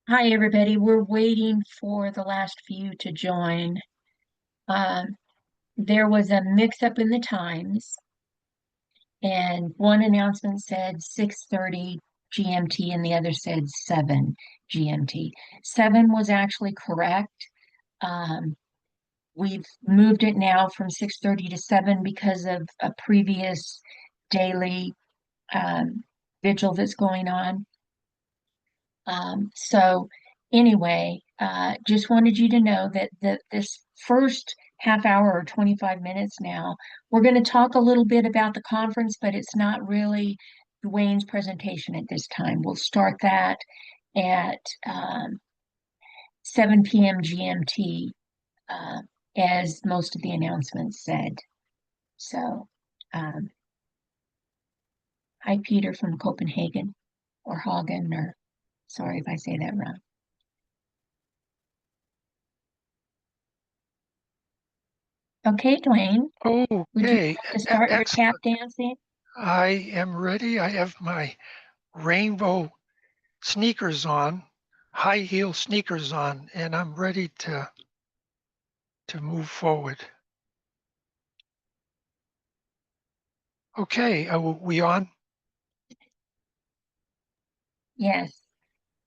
Hi, everybody. We're waiting for the last few to join. Um, there was a mix-up in the times, and one announcement said 6:30 GMT, and the other said 7 GMT. 7 was actually correct. Um, we've moved it now from 6:30 to 7 because of a previous daily vigil that's going on. So anyway, just wanted you to know that this first half hour or 25 minutes now, we're going to talk a little bit about the conference, but it's not really Duane's presentation at this time. We'll start that at 7 p.m. GMT, uh, as most of the announcements said. So, um, hi, Peter from Copenhagen or Hagen, or sorry if I say that wrong. Okay, Duane. Would you Okay, like to start your tap excellent. dancing? I am ready. I have my rainbow sneakers on, high heel sneakers on, and I'm ready to move forward. Okay, are we on? Yes,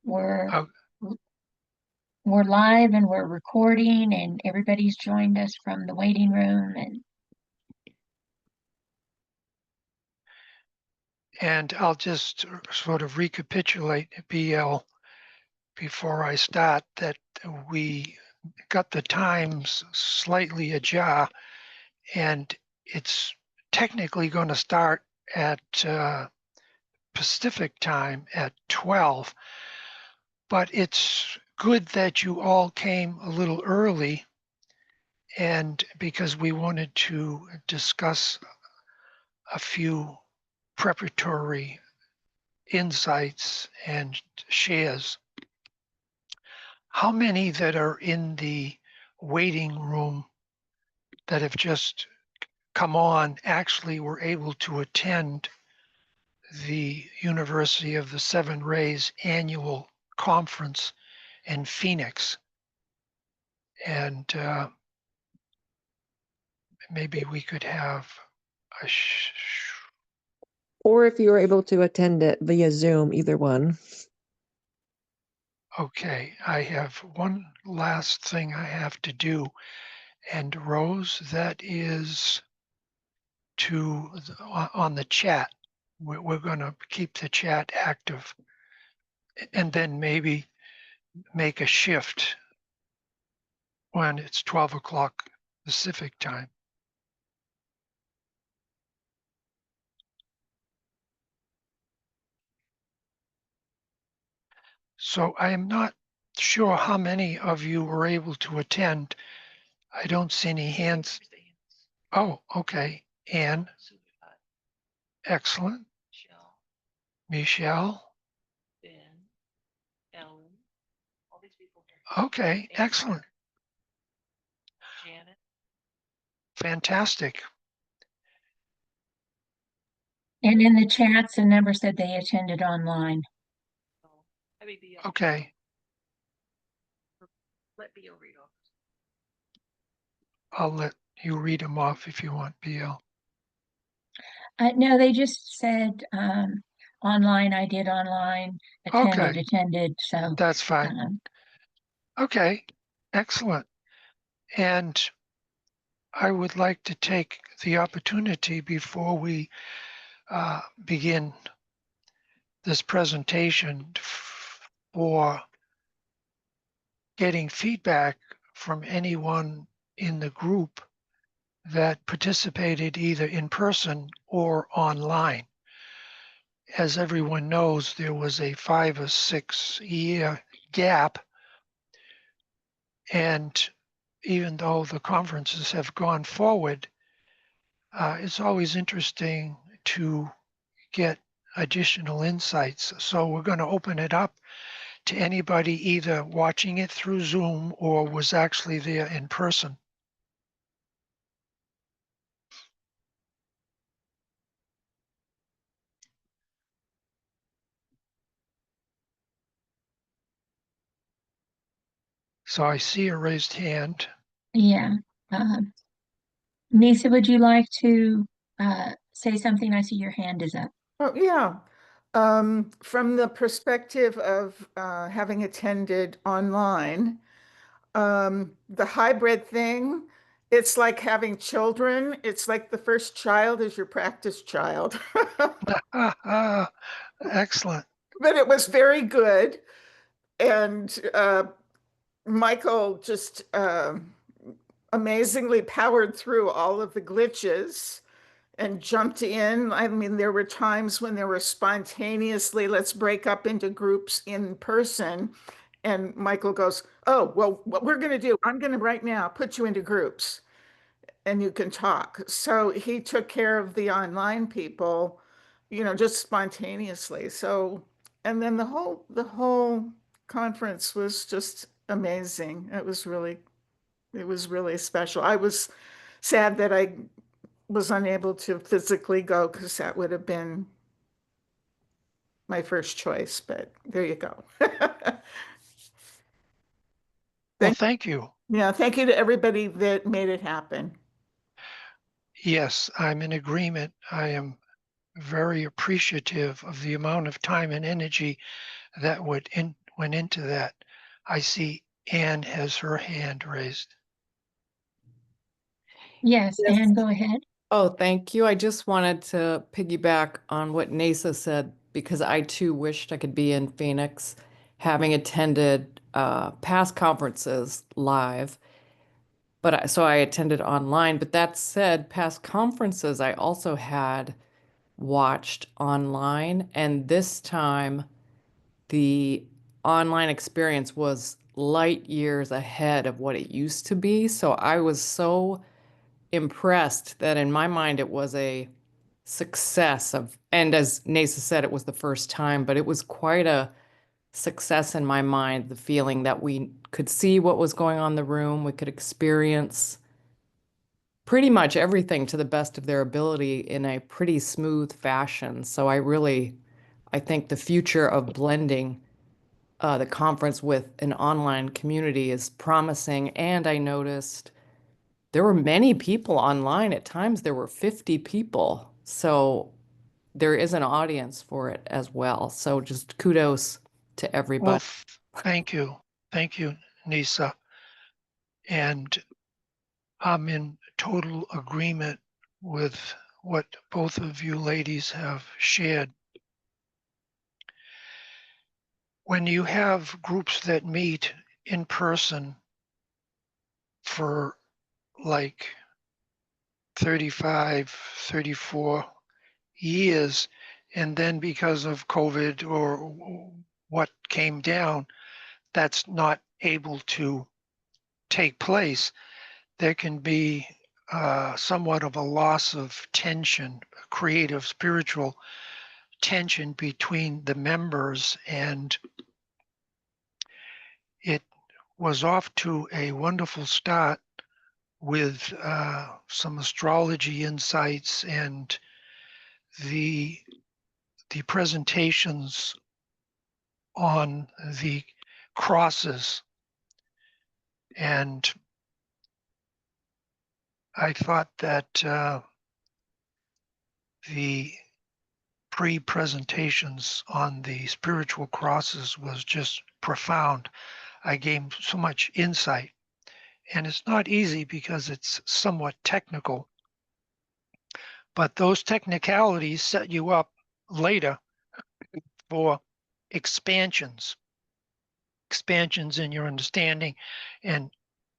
we're Uh, we're live and we're recording and everybody's joined us from the waiting room and and I'll just sort of recapitulate, BL, before I start, that we got the times slightly ajar, and it's technically going to start at Pacific time at 12, but it's good that you all came a little early, and because we wanted to discuss a few preparatory insights and shares. How many that are in the waiting room that have just come on actually were able to attend the University of the Seven Rays annual conference in Phoenix? And maybe we could have a Or if you were able to attend it via Zoom, either one. okay, I have one last thing I have to do. And Rose, that is on the chat. We're going to keep the chat active and then maybe make a shift when it's 12 o'clock Pacific time. So I am not sure how many of you were able to attend. I don't see any hands. Oh, okay. Anne, excellent. Michelle. Okay, excellent. Fantastic. in the chats a number said they attended online. Okay. I'll let you read them off if you want, BL. No, they just said online. I did online, Okay, attended. So that's fine. um, Okay, excellent. And I would like to take the opportunity before we begin this presentation for getting feedback from anyone in the group that participated either in person or online. As everyone knows, there was a 5 or 6 year gap, and even though the conferences have gone forward, it's always interesting to get additional insights. So we're going to open it up to anybody either watching it through Zoom or was actually there in person. So I see a raised hand. Yeah. Nisa, would you like to say something? I see your hand is up. Oh, yeah. From the perspective of having attended online, the hybrid thing, it's like having children. It's like the first child is your practice child. Excellent. But it was very good. And Michael just amazingly powered through all of the glitches and jumped in. I mean, there were times when there were spontaneously, let's break up into groups in person. And Michael goes, oh, well, what we're going to do, I'm going to right now put you into groups and you can talk. So he took care of the online people, just spontaneously. So, and then the whole conference was just amazing. It was really special. I was sad that I was unable to physically go because that would have been my first choice, but there you go. Well, Thank, thank you. yeah, thank you to everybody that made it happen. Yes, I'm in agreement. I am very appreciative of the amount of time and energy that went into that. I see Anne has her hand raised. Yes, Yes. and go ahead. Oh, thank you. I just wanted to piggyback on what Nasa said because I too wished I could be in Phoenix, having attended past conferences live. So I attended online. But that said, past conferences I also had watched online, and this time the online experience was light years ahead of what it used to be. So I was so impressed that in my mind it was a success of, and as Nasa said, it was the first time, but it was quite a success in my mind, the feeling that we could see what was going on in the room, we could experience pretty much everything to the best of their ability in a pretty smooth fashion. So I think the future of blending the conference with an online community is promising. And I noticed there were many people online. At times, there were 50 people. So there is an audience for it as well. So just kudos to Well, everybody. thank you. Thank you, Nisa. And I'm in total agreement with what both of you ladies have shared. When you have groups that meet in person for like 35, 34 years, and then because of COVID or what came down, that's not able to take place, there can be somewhat of a loss of tension, creative, spiritual tension between the members, and it was off to a wonderful start with some astrology insights and the presentations on the crosses. And I thought that the pre-presentations on the spiritual crosses was just profound. I gained so much insight, and it's not easy because it's somewhat technical, but those technicalities set you up later for expansions in your understanding, and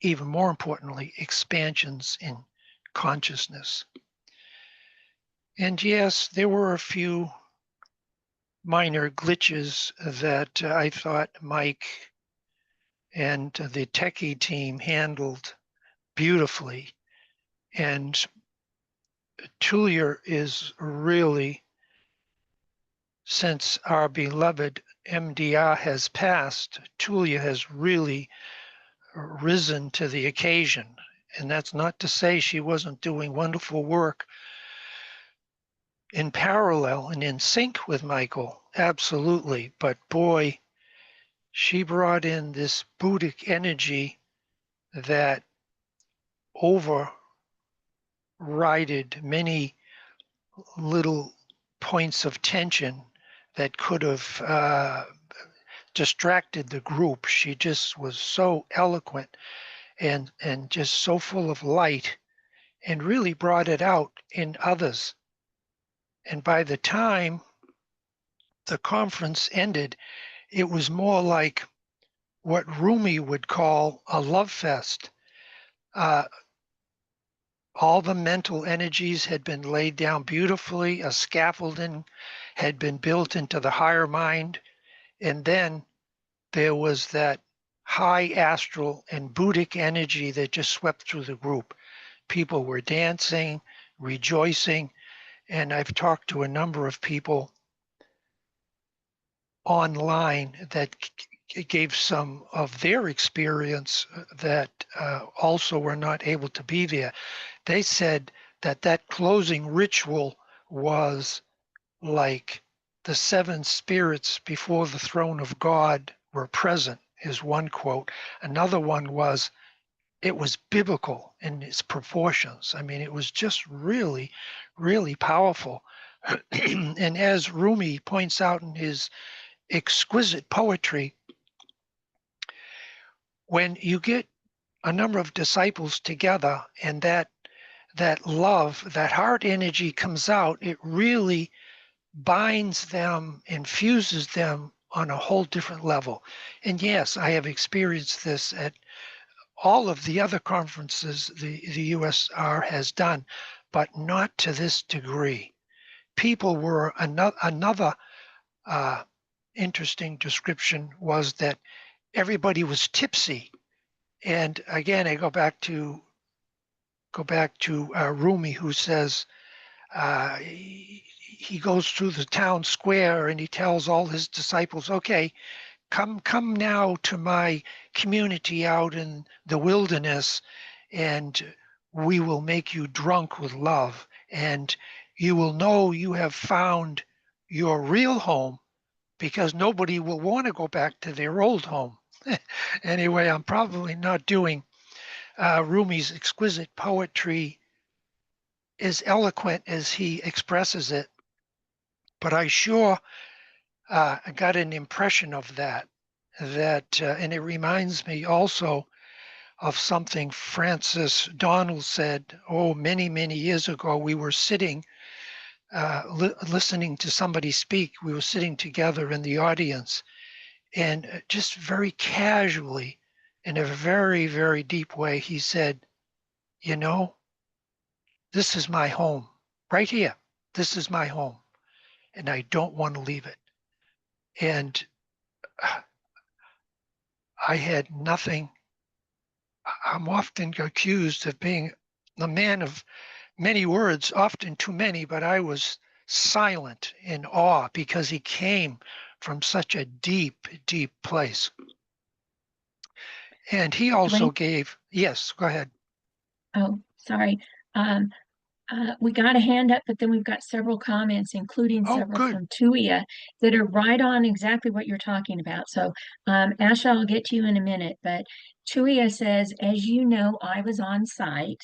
even more importantly, expansions in consciousness. And yes, there were a few minor glitches that I thought Mike and the techie team handled beautifully. And Tulia is really, since our beloved MDR has passed, Tulia has really risen to the occasion. And that's not to say she wasn't doing wonderful work in parallel and in sync with Michael, absolutely. But boy, she brought in this Buddhic energy that overrided many little points of tension that could have distracted the group. She just was so eloquent and just so full of light and really brought it out in others. And by the time the conference ended, it was more like what Rumi would call a love fest. Uh, all the mental energies had been laid down beautifully, a scaffolding had been built into the higher mind, and then there was that high astral and Buddhic energy that just swept through the group. People were dancing, rejoicing, and I've talked to a number of people online that gave some of their experience that also were not able to be there. They said that that closing ritual was like the seven spirits before the throne of God were present, is one quote. Another one was, it was biblical in its proportions. I mean, it was just really, really powerful. And as Rumi points out in his exquisite poetry, when you get a number of disciples together and that love, that heart energy comes out, it really binds them, infuses them on a whole different level. And yes, I have experienced this at all of the other conferences the USR has done, but not to this degree. People were another interesting description was that everybody was tipsy. And again, I go back to Rumi, who says he goes through the town square and he tells all his disciples, okay, come now to my community out in the wilderness, and we will make you drunk with love, and you will know you have found your real home because nobody will want to go back to their old home. Anyway, I'm probably not doing Rumi's exquisite poetry as eloquent as he expresses it, but I sure got an impression of that. And it reminds me also of something Francis Donald said, oh, many, many years ago. We were sitting, listening to somebody speak. We were sitting together in the audience, and just very casually, in a very, very deep way, he said, you know, this is my home, right here. This is my home, and I don't want to leave it. And I had nothing. I'm often accused of being a man of many words, often too many, but I was silent in awe because he came from such a deep, deep place. And he also Duane? gave, yes, go ahead. Oh, sorry. Um, we got a hand up, but then we've got several comments, including Oh, several good. from Tuia, that are right on exactly what you're talking about. So, Asha, I'll get to you in a minute, but Tuia says, as you know, I was on site.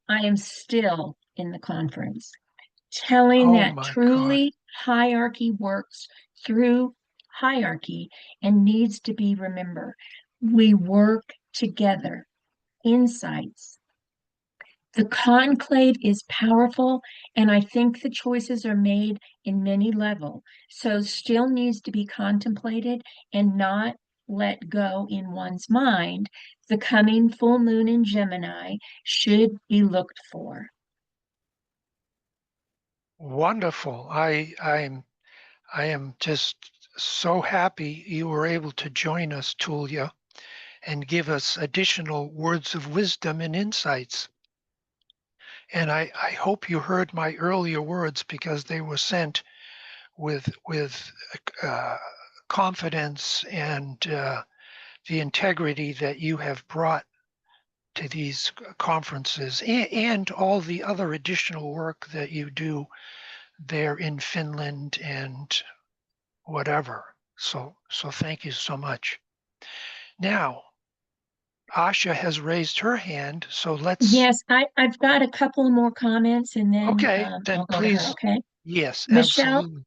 I am still in the conference, telling Oh that my God. truly hierarchy works through hierarchy and needs to be remembered. We work together. Insights. The conclave is powerful, and I think the choices are made in many levels. So still needs to be contemplated and not let go in one's mind. The coming full moon in Gemini should be looked for. Wonderful. I am just so happy you were able to join us, Tulia, and give us additional words of wisdom and insights. And I hope you heard my earlier words because they were sent with uh, confidence and the integrity that you have brought to these conferences and all the other additional work that you do there in Finland and whatever. So thank you so much. Now, Asha has raised her hand, so let's. Yes, I've got a couple more comments and then Okay, then I'll go to her, please. okay? Yes, Michelle, absolutely.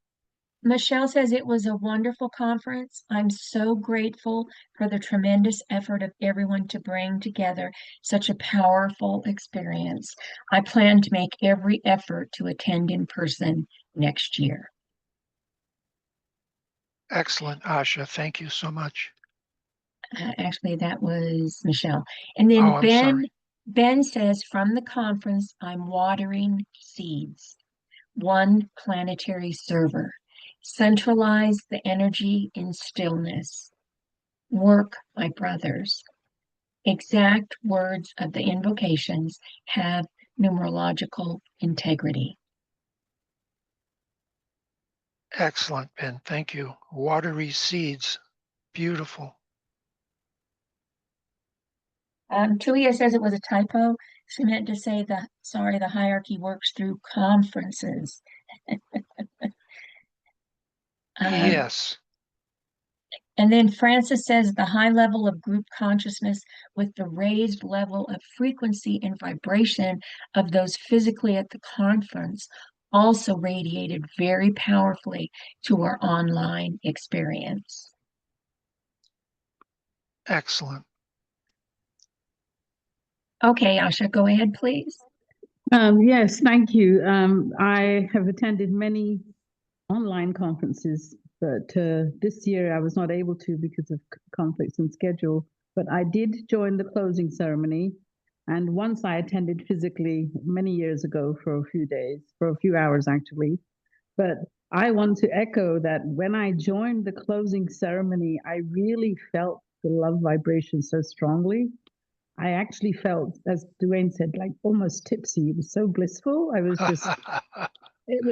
Michelle says it was a wonderful conference. I'm so grateful for the tremendous effort of everyone to bring together such a powerful experience. I plan to make every effort to attend in person next year. Excellent, Asha. Thank you so much. Actually, that was Michelle. And Oh, then I'm sorry. Ben says, from the conference, I'm watering seeds. One planetary server. Centralize the energy in stillness. Work, my brothers. Exact words of the invocations have numerological integrity. Excellent, Ben. Thank you. Watery seeds. Beautiful. Tulia says it was a typo. She meant to say the hierarchy works through conferences. Um, Yes, and then Francis says the high level of group consciousness with the raised level of frequency and vibration of those physically at the conference also radiated very powerfully to our online experience. excellent. Okay, Asha, go ahead, please. Yes, thank you. I have attended many online conferences, but this year I was not able to because of conflicts in schedule. But I did join the closing ceremony, and once I attended physically many years ago for a few days, for a few hours actually. But I want to echo that when I joined the closing ceremony, I really felt the love vibration so strongly. I actually felt, as Duane said, like almost tipsy. It was so blissful. I was just, it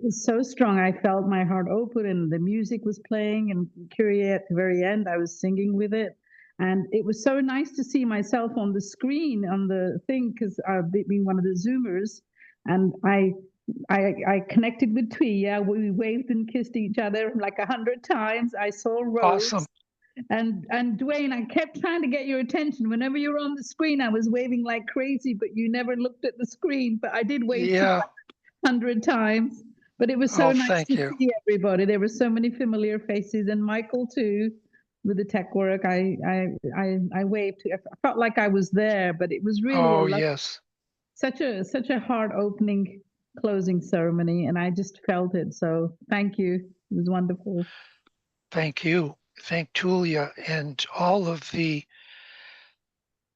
was so strong. I felt my heart open, and the music was playing. And Kyrie at the very end, I was singing with it, and it was so nice to see myself on the screen on the thing because I've been one of the Zoomers, and I connected with Twee. Yeah, we waved and kissed each other like 100 times. I saw Awesome. Rose. And Duane, I kept trying to get your attention. Whenever you were on the screen, I was waving like crazy, but you never looked at the screen. But I did wave to you Yeah. 100 times. But it was so Oh, nice thank to you. see everybody. There were so many familiar faces, and Michael too, with the tech work. I waved to. I felt like I was there, but it was really Oh, yes. such a heart opening closing ceremony, and I just felt it. So thank you. It was wonderful. Thank you. Thank Tulia and all of the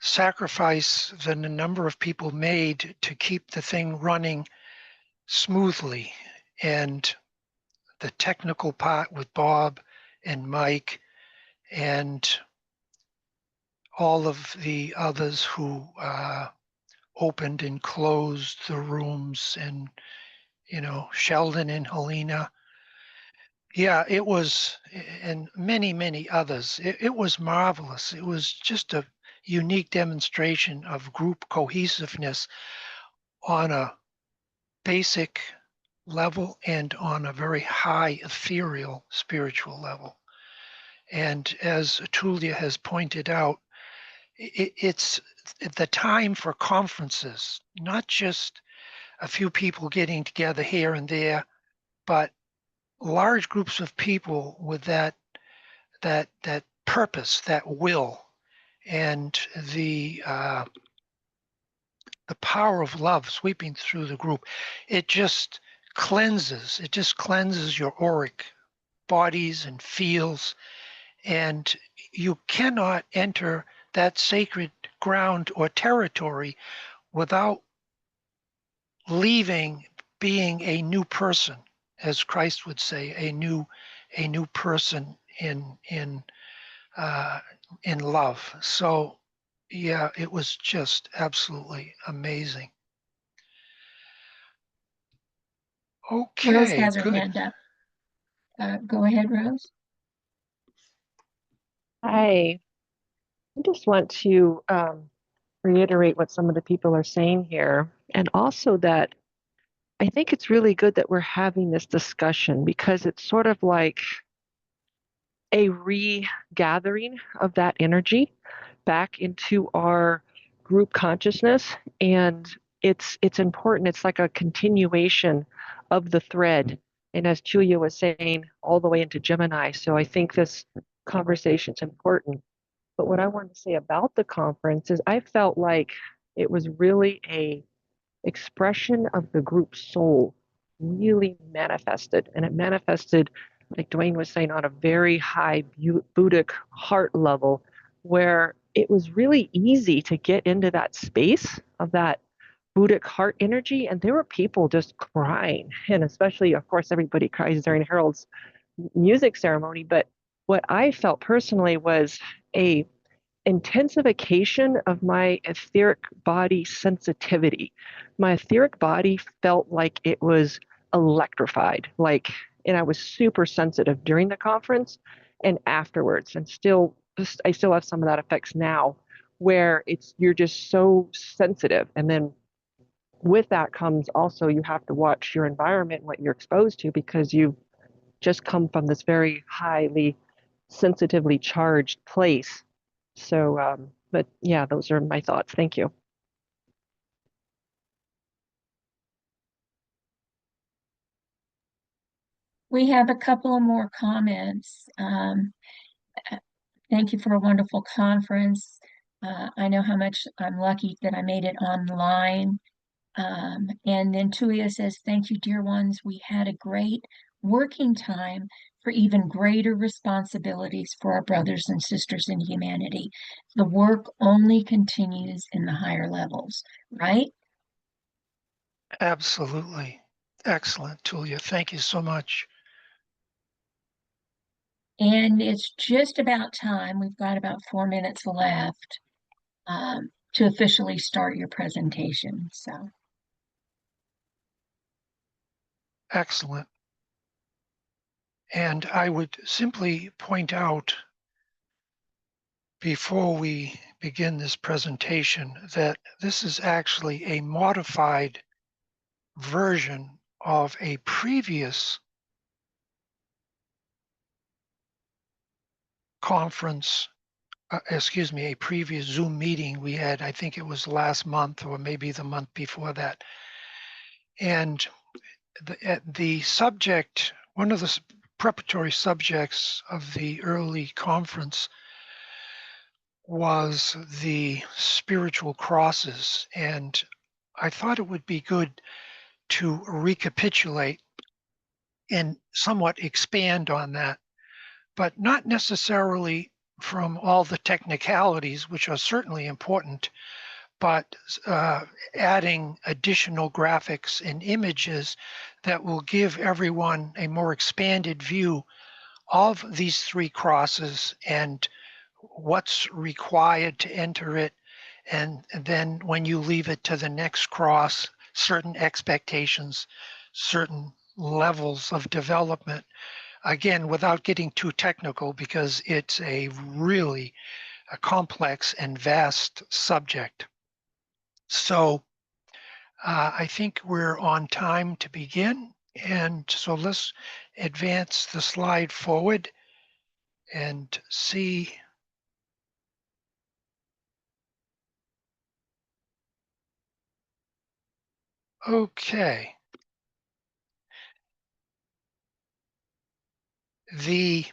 sacrifice that a number of people made to keep the thing running smoothly. And the technical part with Bob and Mike and all of the others who opened and closed the rooms, and Sheldon and Helena. Yeah, it was, and many others. It was marvelous. It was just a unique demonstration of group cohesiveness on a basic level and on a very high ethereal spiritual level. And as Tulia has pointed out, it's the time for conferences, not just a few people getting together here and there, but large groups of people with that purpose, that will, and the power of love sweeping through the group. It just cleanses. It just cleanses your auric bodies and fields, and you cannot enter that sacred ground or territory without leaving being a new person, as Christ would say, a new person in love. So yeah, it was just absolutely amazing. Rose Okay, has her good. hand up. Go ahead, Rose. Hi. I just want to reiterate what some of the people are saying here, and also that I think it's really good that we're having this discussion because it's sort of like a regathering of that energy back into our group consciousness. And it's important. It's like a continuation of the thread. And as Julia was saying, all the way into Gemini. So I think this conversation is important. But what I wanted to say about the conference is I felt like it was really a expression of the group soul really manifested. And it manifested, like Duane was saying, on a very high Buddhic heart level, where it was really easy to get into that space of that Buddhic heart energy. And there were people just crying. And especially, of course, everybody cries during Harold's music ceremony. But what I felt personally was a intensification of my etheric body sensitivity. My etheric body felt like it was electrified, and I was super sensitive during the conference and afterwards, and I still have some of that effects now, where you're just so sensitive. And then with that comes also you have to watch your environment, what you're exposed to, because you've just come from this very highly sensitively charged place. So, but yeah, those are my thoughts. Thank you. We have a couple of more comments. Thank you for a wonderful conference. I know how much I'm lucky that I made it online. And then Tuia says, thank you, dear ones. We had a great working time for even greater responsibilities for our brothers and sisters in humanity. The work only continues in the higher levels, right? Absolutely. Excellent, Tulia. Thank you so much. And it's just about time. We've got about 4 minutes left to officially start your presentation. So. Excellent. And I would simply point out before we begin this presentation that this is actually a modified version of a previous conference, a previous Zoom meeting we had. I think it was last month or maybe the month before that. And the subject, one of the preparatory subjects of the early conference was the spiritual crosses. And I thought it would be good to recapitulate and somewhat expand on that, but not necessarily from all the technicalities, which are certainly important, but adding additional graphics and images that will give everyone a more expanded view of these three crosses and what's required to enter it. And then when you leave it to the next cross, certain expectations, certain levels of development. Again, without getting too technical, because it's a complex and vast subject. So I think we're on time to begin. And so let's advance the slide forward and see. Okay. The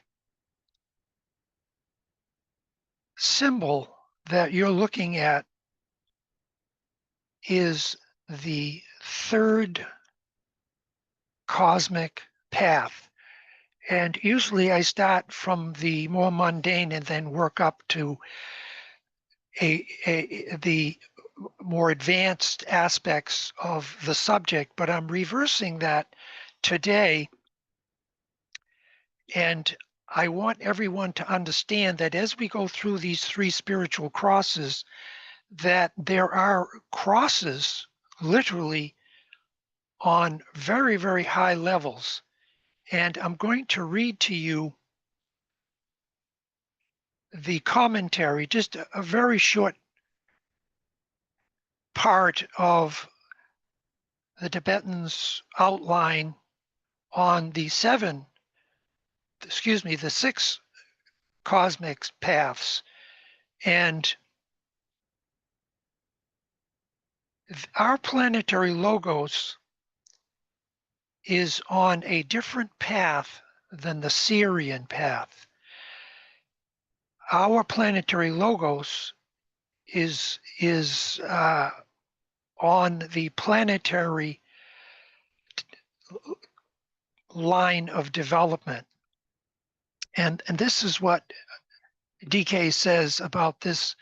symbol that you're looking at is the third cosmic path. And usually I start from the more mundane and then work up to the more advanced aspects of the subject, but I'm reversing that today. And I want everyone to understand that as we go through these three spiritual crosses, that there are crosses literally on very, very high levels. And I'm going to read to you the commentary, just a very short part of the Tibetans' outline on the six cosmic paths. And our planetary logos is on a different path than the Sirian path. Our planetary logos is on the planetary line of development. And this is what DK says about this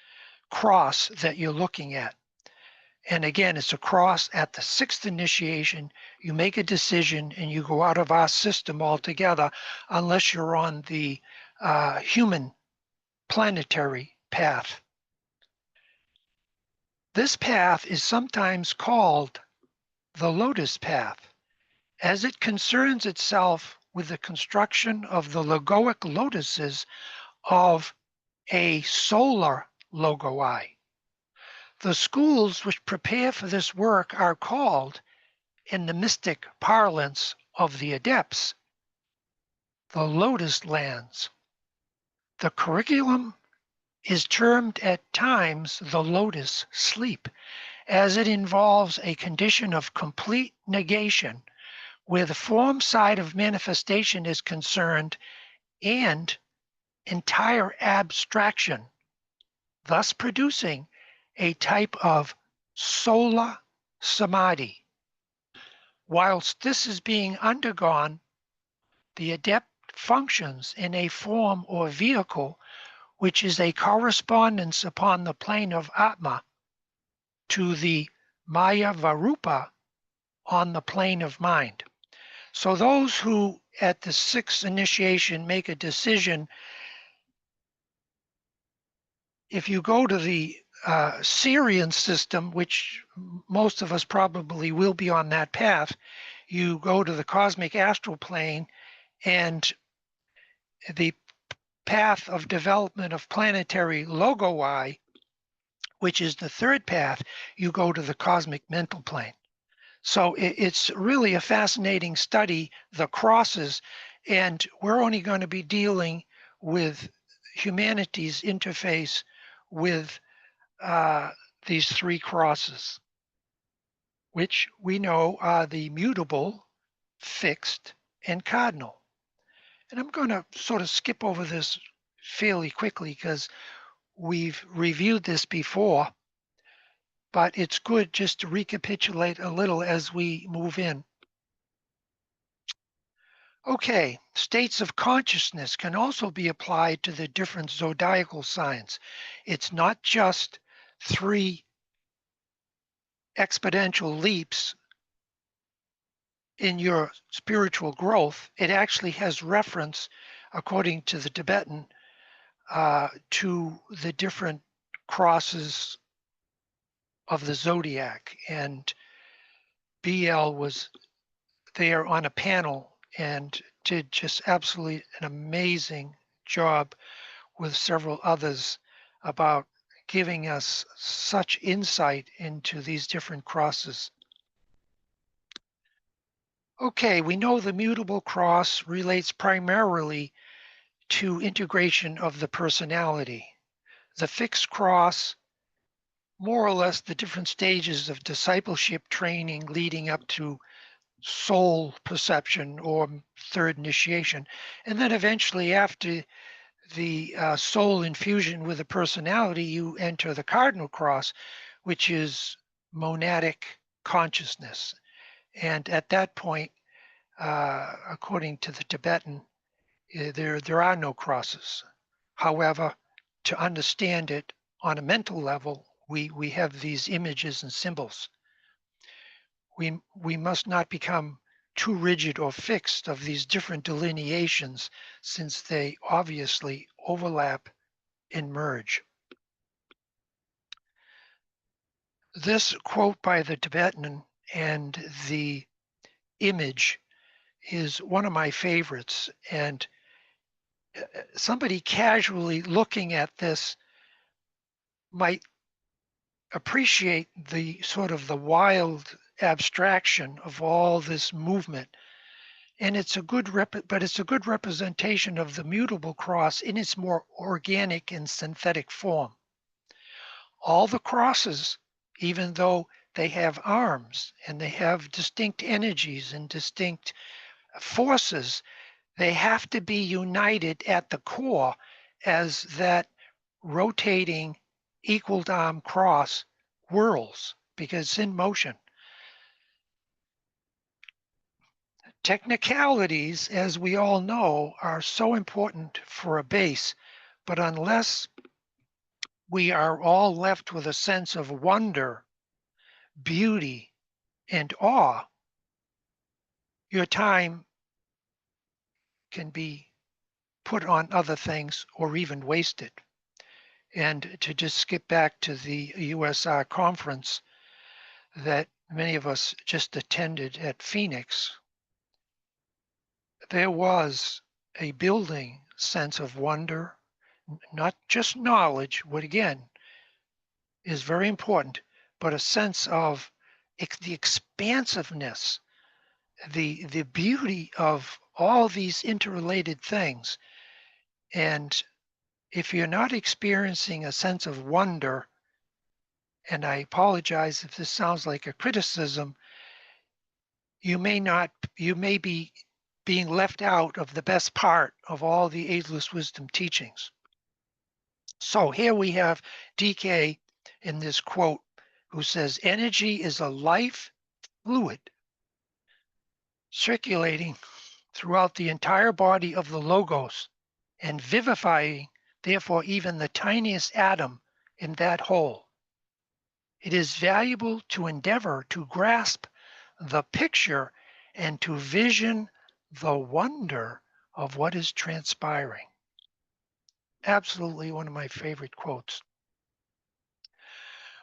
cross that you're looking at. And again, it's a cross at the 6th initiation. You make a decision and you go out of our system altogether unless you're on the human planetary path. This path is sometimes called the lotus path, as it concerns itself with the construction of the logoic lotuses of a solar logoi. The schools which prepare for this work are called, in the mystic parlance of the adepts, the lotus lands. The curriculum is termed at times the lotus sleep, as it involves a condition of complete negation where the form side of manifestation is concerned and entire abstraction, thus producing a type of sola samadhi. Whilst this is being undergone, the adept functions in a form or vehicle which is a correspondence upon the plane of Atma to the Maya Varupa on the plane of mind. So those who at the 6th initiation make a decision, if you go to the Syrian system, which most of us probably will be on that path, you go to the cosmic astral plane, and the path of development of planetary logoi, which is the 3rd path, you go to the cosmic mental plane. So it's really a fascinating study, the crosses, and we're only going to be dealing with humanity's interface with these 3 crosses, which we know are the mutable, fixed, and cardinal. And I'm going to sort of skip over this fairly quickly because we've reviewed this before, but it's good just to recapitulate a little as we move in. Okay, states of consciousness can also be applied to the different zodiacal signs. It's not just 3 exponential leaps in your spiritual growth. It actually has reference, according to the Tibetan, to the different crosses of the zodiac. And BL was there on a panel and did just absolutely an amazing job with several others about giving us such insight into these different crosses. Okay, we know the mutable cross relates primarily to integration of the personality. The fixed cross, more or less the different stages of discipleship training leading up to soul perception or 3rd initiation. And then eventually after the soul infusion with the personality, you enter the cardinal cross, which is monadic consciousness. And at that point, according to the Tibetan, there are no crosses. However, to understand it on a mental level, we have these images and symbols. We must not become too rigid or fixed of these different delineations, since they obviously overlap and merge. This quote by the Tibetan and the image is one of my favorites, and somebody casually looking at this might appreciate the sort of the wild abstraction of all this movement. and it's a good but it's a good representation of the mutable cross in its more organic and synthetic form. All the crosses, even though they have arms and they have distinct energies and distinct forces, they have to be united at the core as that rotating equal arm cross whirls because it's in motion. Technicalities, as we all know, are so important for a base, but unless we are all left with a sense of wonder, beauty, and awe, your time can be put on other things or even wasted. And to just skip back to the USR conference that many of us just attended at Phoenix, there was a building sense of wonder, not just knowledge, what again is very important, but a sense of the expansiveness, the beauty of all these interrelated things. And if you're not experiencing a sense of wonder, and I apologize if this sounds like a criticism, you may be being left out of the best part of all the ageless wisdom teachings. So here we have DK in this quote who says, energy is a life fluid circulating throughout the entire body of the logos and vivifying, therefore, even the tiniest atom in that whole. It is valuable to endeavor to grasp the picture and to vision the wonder of what is transpiring. Absolutely one of my favorite quotes.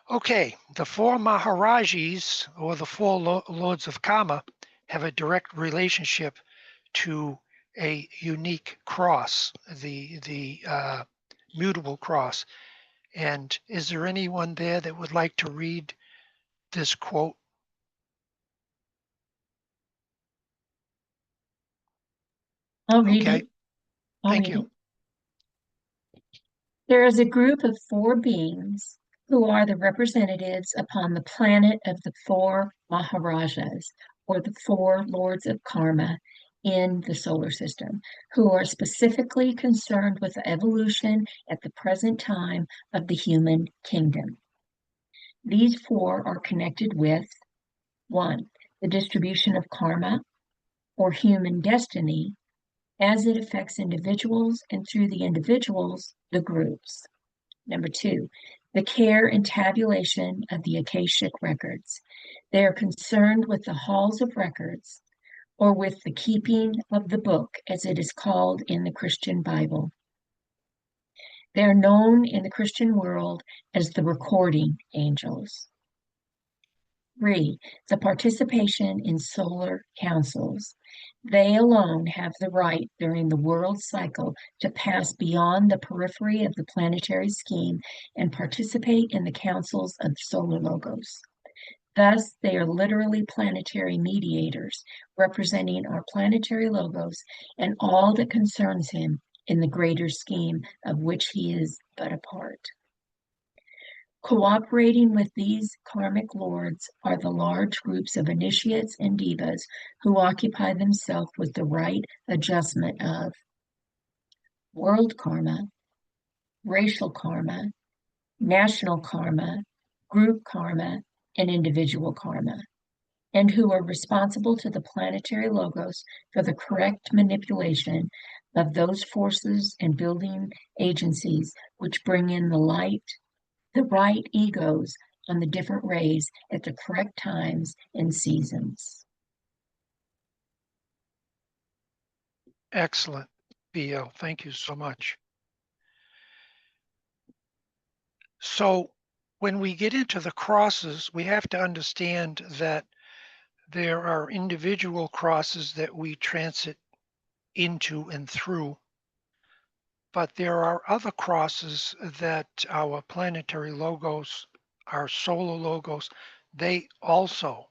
Okay, the four Maharajis, or the four lords of karma, have a direct relationship to a unique cross, the mutable cross. And is there anyone there that would like to read this quote? I'll read Okay, it. I'll thank read you. it. There is a group of four beings who are the representatives upon the planet of the four Maharajas, or the four lords of karma in the solar system, who are specifically concerned with the evolution at the present time of the human kingdom. These four are connected with 1. The distribution of karma, or human destiny, as it affects individuals, and through the individuals, the groups. Number 2, the care and tabulation of the Akashic records. They are concerned with the halls of records, or with the keeping of the book, as it is called in the Christian Bible. They are known in the Christian world as the recording angels. 3, the participation in solar councils. They alone have the right during the world cycle to pass beyond the periphery of the planetary scheme and participate in the councils of solar logos. Thus, they are literally planetary mediators, representing our planetary logos and all that concerns him in the greater scheme of which he is but a part. Cooperating with these karmic lords are the large groups of initiates and devas who occupy themselves with the right adjustment of world karma, racial karma, national karma, group karma, and individual karma, and who are responsible to the planetary logos for the correct manipulation of those forces and building agencies which bring in the light, the right egos on the different rays at the correct times and seasons. Excellent, BL. Thank you so much. So when we get into the crosses, we have to understand that there are individual crosses that we transit into and through, but there are other crosses that our planetary logos, our solar logos, they also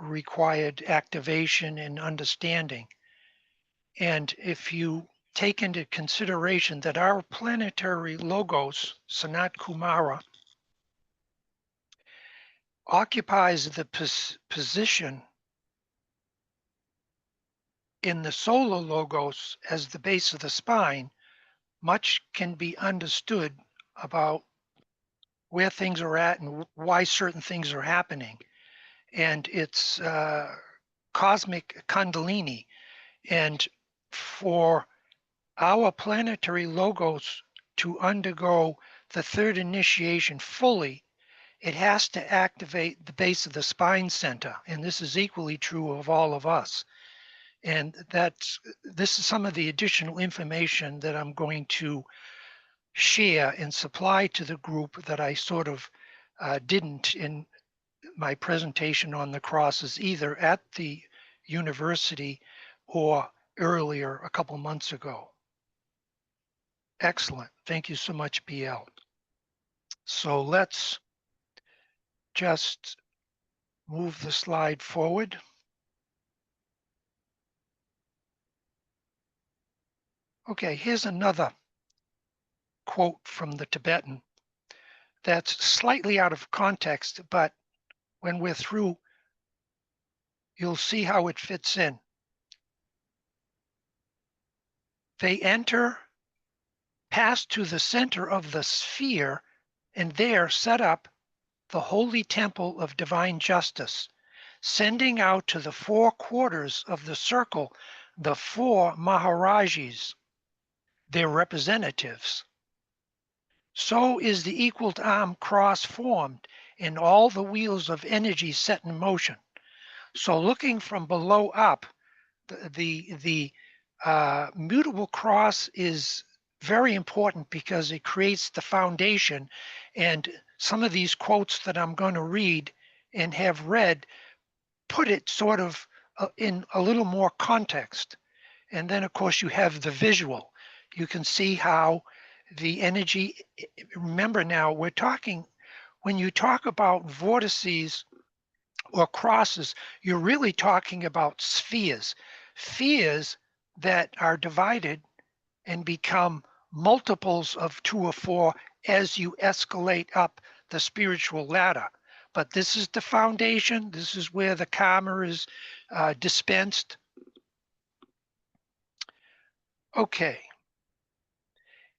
required activation and understanding. And if you take into consideration that our planetary logos, Sanat Kumara, occupies the position in the solar logos as the base of the spine, much can be understood about where things are at and why certain things are happening. And it's cosmic Kundalini. And for our planetary logos to undergo the third initiation fully, it has to activate the base of the spine center. And this is equally true of all of us. And this is some of the additional information that I'm going to share and supply to the group that I sort of didn't in my presentation on the crosses, either at the university or earlier a couple months ago. Excellent. Thank you so much, BL. So let's just move the slide forward. Okay, here's another quote from the Tibetan that's slightly out of context, but when we're through, you'll see how it fits in. They enter, pass to the center of the sphere, and there set up the holy temple of divine justice, sending out to the four quarters of the circle the four Maharajis, their representatives. So is the equal arm cross formed and all the wheels of energy set in motion. So looking from below up, the mutable cross is very important because it creates the foundation. And some of these quotes that I'm going to read and have read put it sort of in a little more context. And then, of course, you have the visual. You can see how the energy, remember now, we're talking, when you talk about vortices or crosses, you're really talking about spheres, spheres that are divided and become multiples of 2 or 4 as you escalate up the spiritual ladder. But this is the foundation. This is where the karma is dispensed. Okay.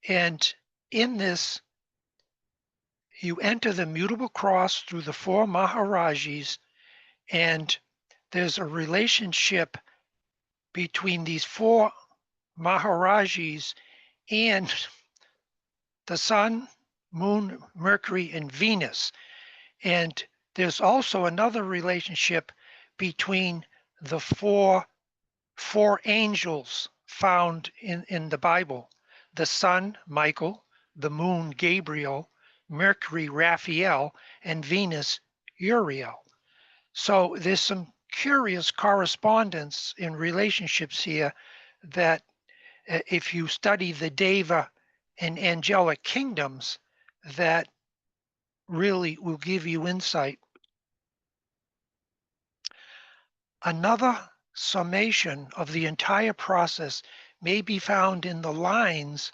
And in this, you enter the mutable cross through the four Maharajis, and there's a relationship between these four Maharajis and the Sun, Moon, Mercury, and Venus. And there's also another relationship between the four angels found in the Bible: the Sun, Michael; the Moon, Gabriel; Mercury, Raphael; and Venus, Uriel. So there's some curious correspondence in relationships here that if you study the Deva and angelic kingdoms, that really will give you insight. Another summation of the entire process may be found in the lines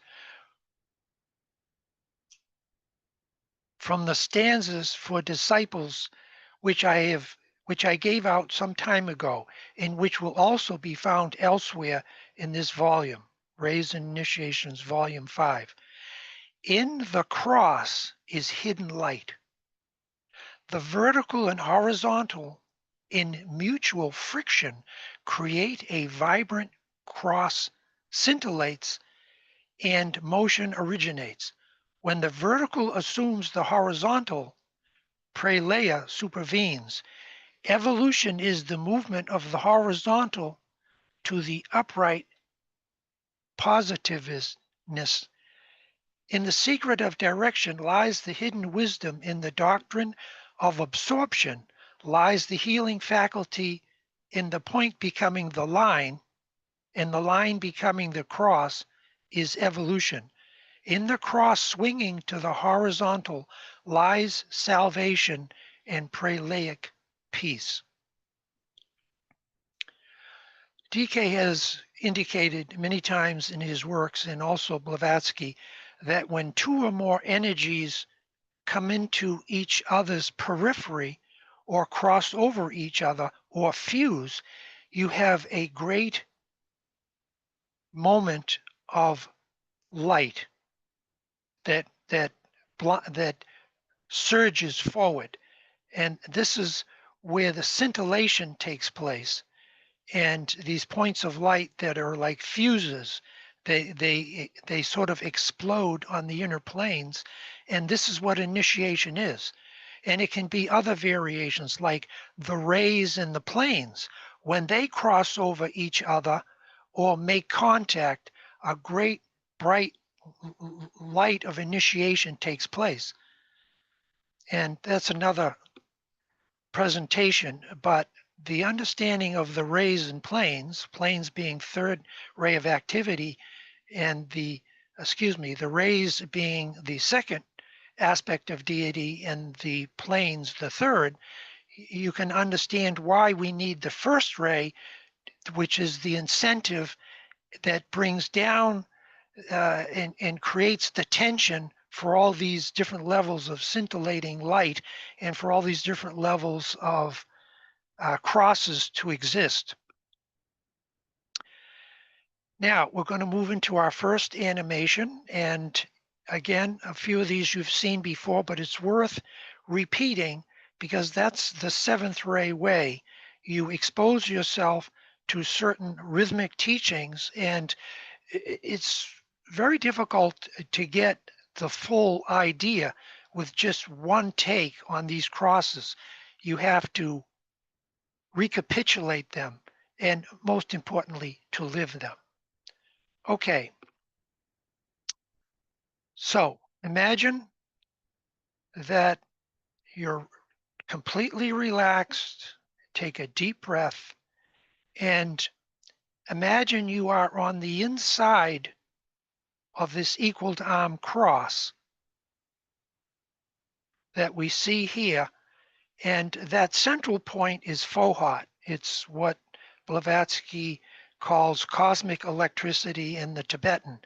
from the stanzas for disciples, which I gave out some time ago, and which will also be found elsewhere in this volume, Rays and Initiations, Volume 5. In the cross is hidden light. The vertical and horizontal in mutual friction create a vibrant cross, scintillates, and motion originates. When the vertical assumes the horizontal, pralaya supervenes. Evolution is the movement of the horizontal to the upright positiveness. In the secret of direction lies the hidden wisdom. In the doctrine of absorption lies the healing faculty. In the point becoming the line, and the line becoming the cross, is evolution. In the cross swinging to the horizontal lies salvation and pralaic peace. DK has indicated many times in his works, and also Blavatsky, that when two or more energies come into each other's periphery or cross over each other or fuse, you have a great moment of light that surges forward. And this is where the scintillation takes place. And these points of light that are like fuses, they sort of explode on the inner planes. And this is what initiation is. And it can be other variations like the rays in the planes. When they cross over each other or make contact, a great bright light of initiation takes place. And that's another presentation, but the understanding of the rays and planes being third ray of activity, and the rays being the second aspect of deity, and the planes the third, you can understand why we need the first ray, which is the incentive that brings down and creates the tension for all these different levels of scintillating light, and for all these different levels of crosses to exist. Now we're going to move into our first animation, and again, a few of these you've seen before, but it's worth repeating because that's the seventh ray way. You expose yourself to certain rhythmic teachings, and it's very difficult to get the full idea with just one take on these crosses. You have to recapitulate them, and most importantly, to live them. Okay, so imagine that you're completely relaxed, take a deep breath, and imagine you are on the inside of this equal to arm cross that we see here, and that central point is Fohat. It's what Blavatsky calls cosmic electricity in the Tibetan.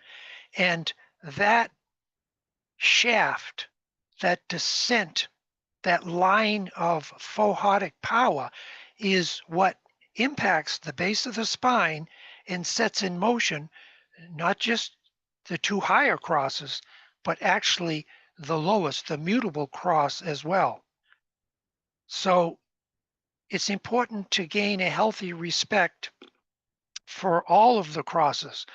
And that shaft, that descent, that line of Fohatic power is what impacts the base of the spine and sets in motion not just the two higher crosses, but actually the lowest, the mutable cross as well. So it's important to gain a healthy respect for all of the crosses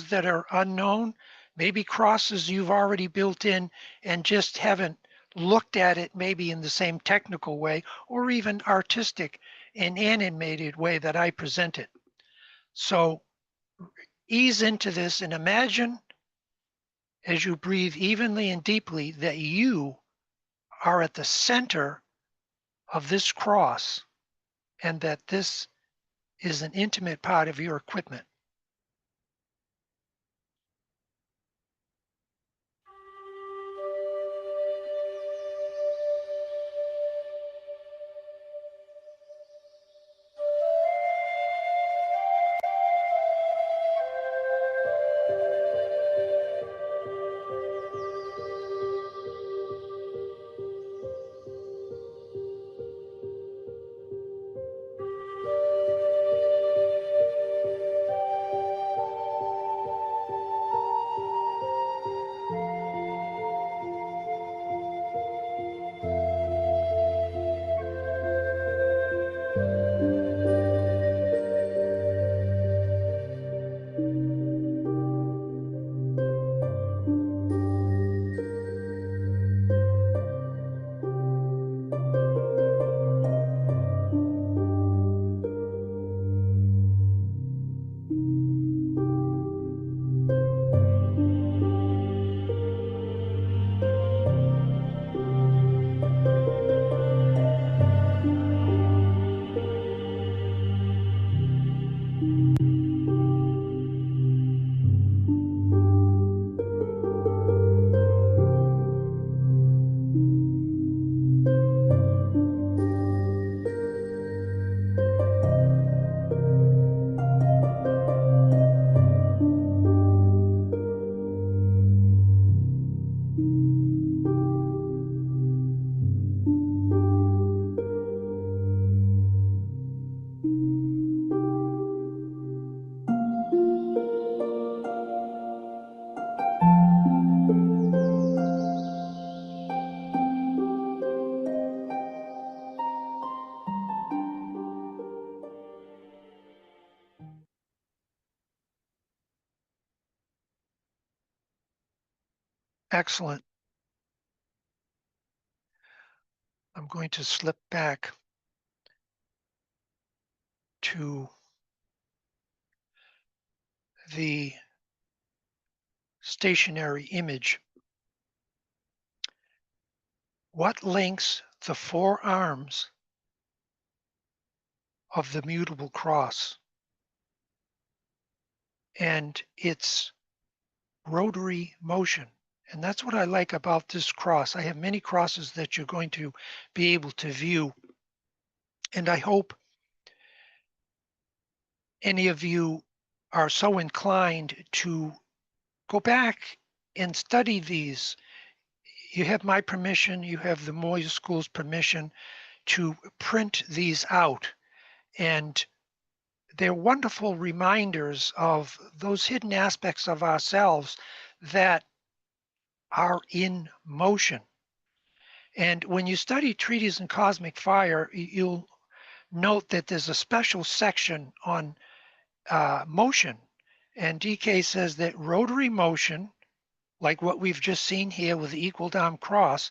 that are unknown, maybe crosses you've already built in and just haven't looked at it maybe in the same technical way or even artistic and animated way that I present it. So ease into this and imagine as you breathe evenly and deeply that you are at the center of this cross and that this is an intimate part of your equipment. Excellent. I'm going to slip back to the stationary image. What links the four arms of the mutable cross and its rotary motion? And that's what I like about this cross. I have many crosses that you're going to be able to view. And I hope any of you are so inclined to go back and study these. You have my permission, you have the Moya School's permission to print these out. And they're wonderful reminders of those hidden aspects of ourselves that are in motion. And when you study treatises in cosmic fire, you'll note that there's a special section on motion. And DK says that rotary motion, like what we've just seen here with the equal down cross,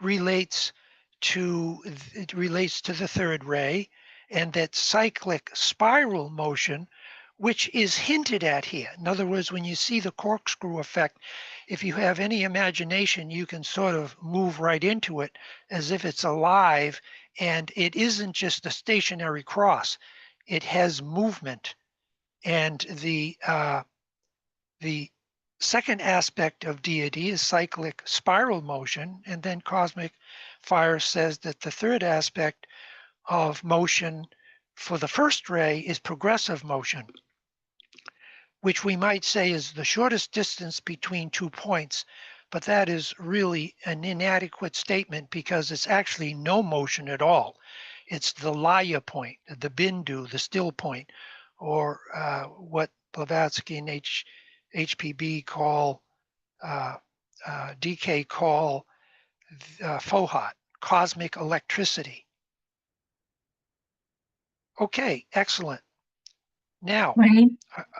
relates to the third ray, and that cyclic spiral motion, which is hinted at here. In other words, when you see the corkscrew effect, if you have any imagination, you can sort of move right into it as if it's alive, and it isn't just a stationary cross. It has movement. And the second aspect of deity is cyclic spiral motion, and then cosmic fire says that the third aspect of motion for the first ray is progressive motion, which we might say is the shortest distance between 2 points, but that is really an inadequate statement because it's actually no motion at all. It's the laya point, the bindu, the still point, or what Blavatsky and HPB call, DK call FOHOT, cosmic electricity. Okay, excellent. Now, Right?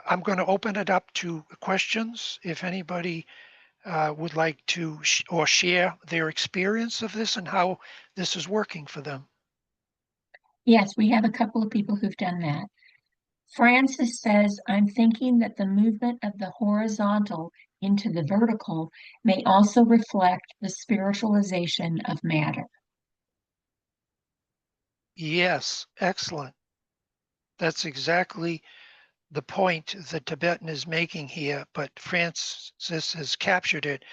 I'm going to open it up to questions. If anybody would like to or share their experience of this and how this is working for them. Yes, we have a couple of people who've done that. Francis says, I'm thinking that the movement of the horizontal into the vertical may also reflect the spiritualization of matter. Yes, excellent. That's exactly the point the Tibetan is making here, but Francis has captured it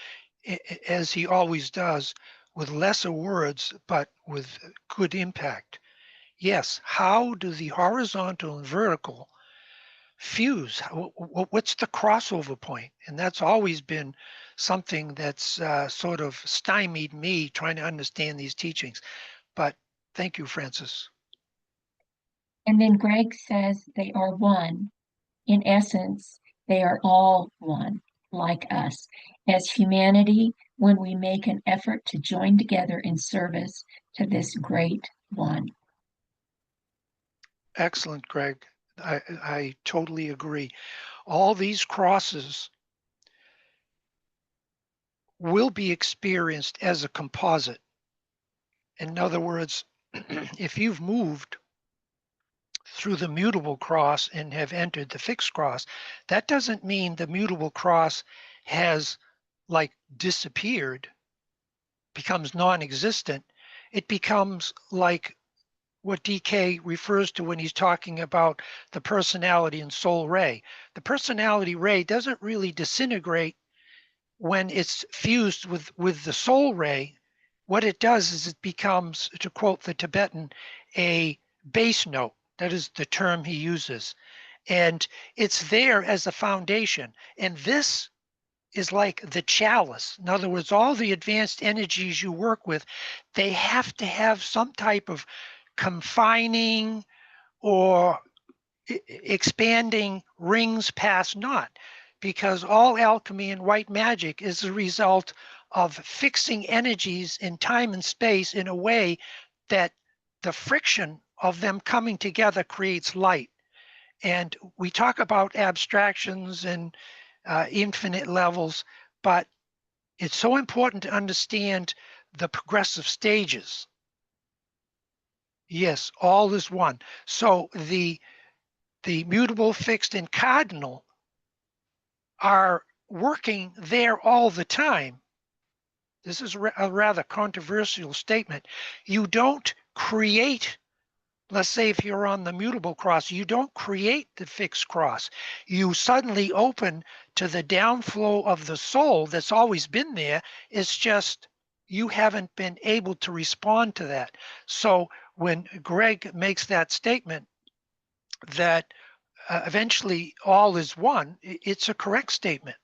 as he always does, with lesser words, but with good impact. Yes, how do the horizontal and vertical fuse? What's the crossover point? And that's always been something that's sort of stymied me trying to understand these teachings. But thank you, Francis. And then Greg says they are one. In essence, they are all one, like us. As humanity, when we make an effort to join together in service to this great one. Excellent, Greg. I totally agree. All these crosses will be experienced as a composite. In other words, if you've moved through the mutable cross and have entered the fixed cross, that doesn't mean the mutable cross has like disappeared, becomes non-existent. It becomes like what DK refers to when he's talking about the personality and soul ray. The personality ray doesn't really disintegrate when it's fused with the soul ray. What it does is it becomes, to quote the Tibetan, a base note. That is the term he uses. And it's there as a foundation. And this is like the chalice. In other words, all the advanced energies you work with, they have to have some type of confining or expanding rings past naught, because all alchemy and white magic is a result of fixing energies in time and space in a way that the friction of them coming together creates light. And we talk about abstractions and infinite levels, but It's so important to understand the progressive stages. Yes, all is one. So the mutable, fixed, and cardinal are working there all the time. This is a rather controversial statement. You don't create, let's say if you're on the mutable cross, you don't create the fixed cross. You suddenly open to the downflow of the soul that's always been there. It's just you haven't been able to respond to that. So when Greg makes that statement that eventually all is one, it's a correct statement.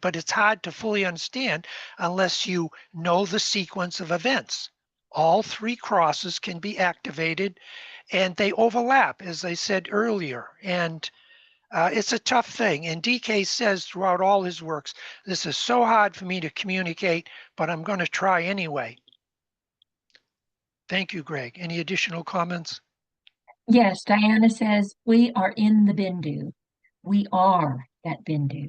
But it's hard to fully understand unless you know the sequence of events. All three crosses can be activated and they overlap, as I said earlier. And it's a tough thing. And DK says throughout all his works, this is so hard for me to communicate, but I'm going to try anyway. Thank you, Greg. Any additional comments? Yes, Diana says, we are in the Bindu. We are that Bindu.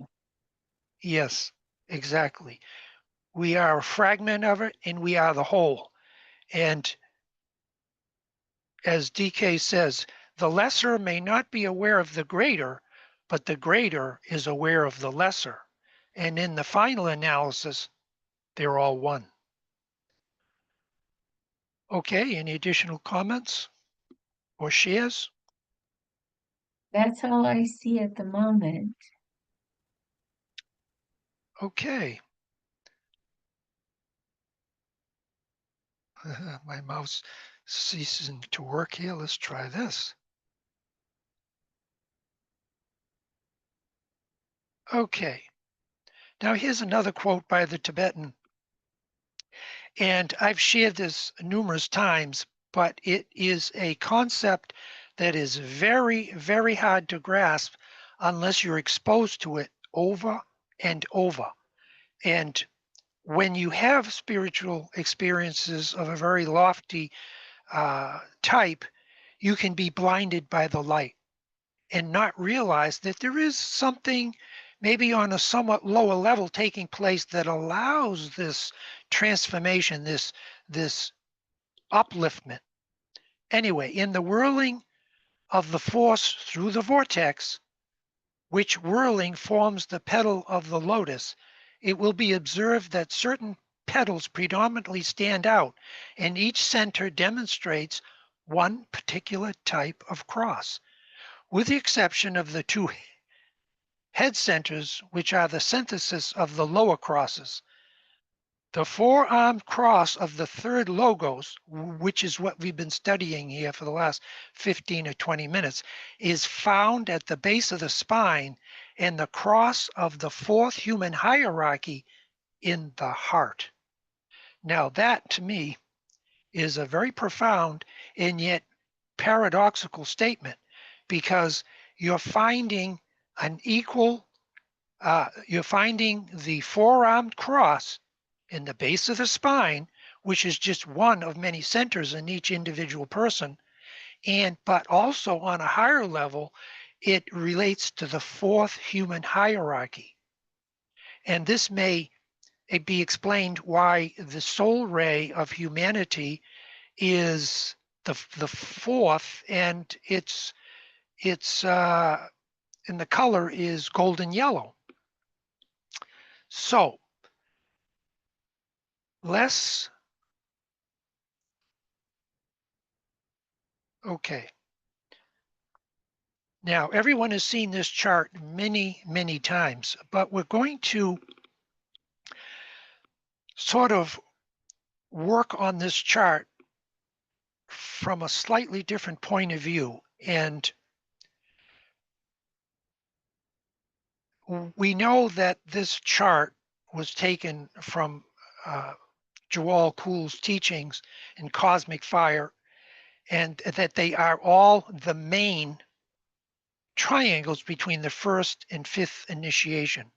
Yes, exactly. We are a fragment of it and we are the whole. And as DK says, the lesser may not be aware of the greater, but the greater is aware of the lesser. And in the final analysis, they're all one. Okay, any additional comments or shares? That's all I see at the moment. Okay. My mouse ceasing to work here. Let's try this. Okay. Now here's another quote by the Tibetan. And I've shared this numerous times, but it is a concept that is very, very hard to grasp unless you're exposed to it over and over. And when you have spiritual experiences of a very lofty type, you can be blinded by the light and not realize that there is something maybe on a somewhat lower level taking place that allows this transformation, this upliftment. Anyway, in the whirling of the force through the vortex, which whirling forms the petal of the lotus, it will be observed that certain petals predominantly stand out, and each center demonstrates one particular type of cross, with the exception of the two head centers, which are the synthesis of the lower crosses. The four-armed cross of the third logos, which is what we've been studying here for the last 15 or 20 minutes, is found at the base of the spine, and the cross of the fourth human hierarchy in the heart. Now that, to me, is a very profound and yet paradoxical statement, because you're finding an equal, you're finding the four-armed cross in the base of the spine, which is just one of many centers in each individual person, but also on a higher level, it relates to the fourth human hierarchy. And this may be explained why the soul ray of humanity is the fourth, and it's and the color is golden yellow. So okay. Now, everyone has seen this chart many, many times, but we're going to sort of work on this chart from a slightly different point of view. And we know that this chart was taken from Joel Kuhl's teachings in Cosmic Fire, and that they are all the main triangles between the first and fifth initiation.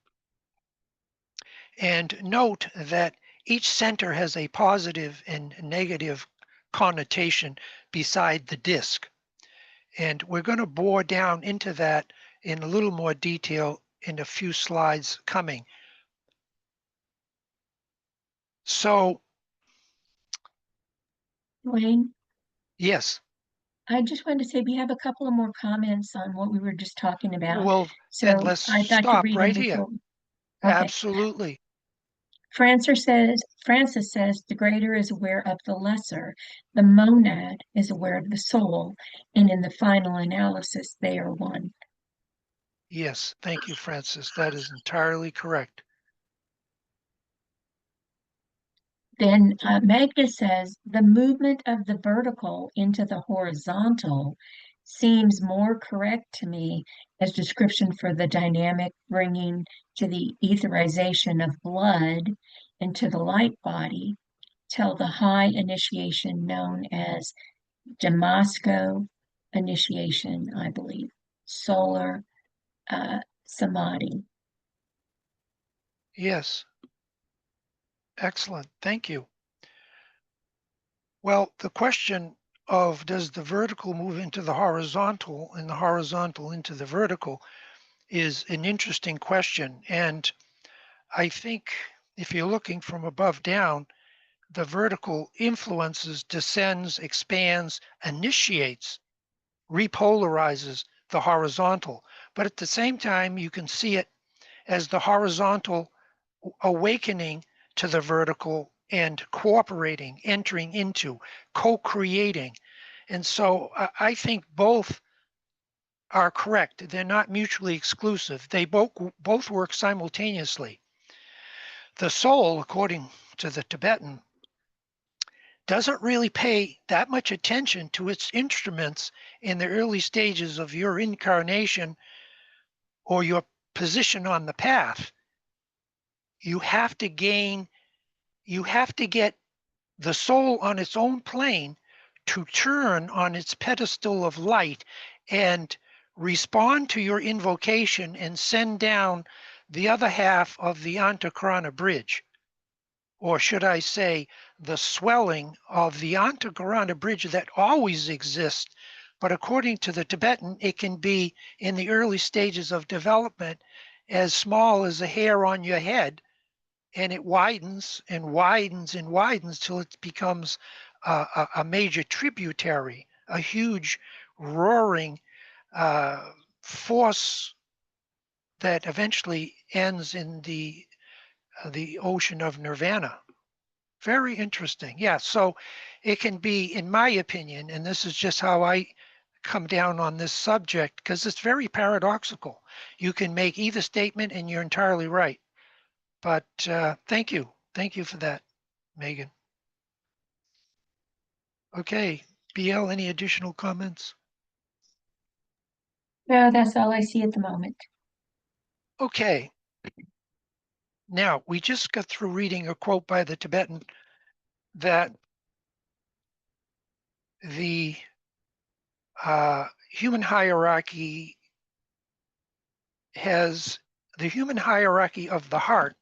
And note that each center has a positive and negative connotation beside the disk. And we're going to bore down into that in a little more detail in a few slides coming. So, Wayne, yes, I just wanted to say we have a couple of more comments on what we were just talking about. well, then So let's I thought to stop read them right here. before. Okay. Absolutely. Francis says the greater is aware of the lesser, the monad is aware of the soul, and in the final analysis, they are one. Yes, thank you, Francis. That is entirely correct. Then Magda says the movement of the vertical into the horizontal seems more correct to me as description for the dynamic bringing to the etherization of blood into the light body till the high initiation known as Damasco initiation, I believe, solar samadhi. Yes, excellent. Thank you. Well, the question of does the vertical move into the horizontal and the horizontal into the vertical is an interesting question. And I think if you're looking from above down, the vertical influences, descends, expands, initiates, repolarizes the horizontal. But at the same time, you can see it as the horizontal awakening to the vertical and cooperating, entering into, co-creating. And so I think both are correct. They're not mutually exclusive. They both work simultaneously. The soul, according to the Tibetan, doesn't really pay that much attention to its instruments in the early stages of your incarnation or your position on the path. You have to get the soul on its own plane to turn on its pedestal of light and respond to your invocation and send down the other half of the Antakarana bridge. Or should I say, the swelling of the Antakarana bridge that always exists, but according to the Tibetan, it can be in the early stages of development as small as a hair on your head, and it widens and widens and widens till it becomes a major tributary, a huge roaring force that eventually ends in the ocean of nirvana. Very interesting. Yeah, so it can be, in my opinion, and this is just how I come down on this subject, because it's very paradoxical. You can make either statement and you're entirely right. But thank you. Thank you for that, Megan. Okay, BL, any additional comments? No, that's all I see at the moment. Okay. Now, we just got through reading a quote by the Tibetan that the human hierarchy of the heart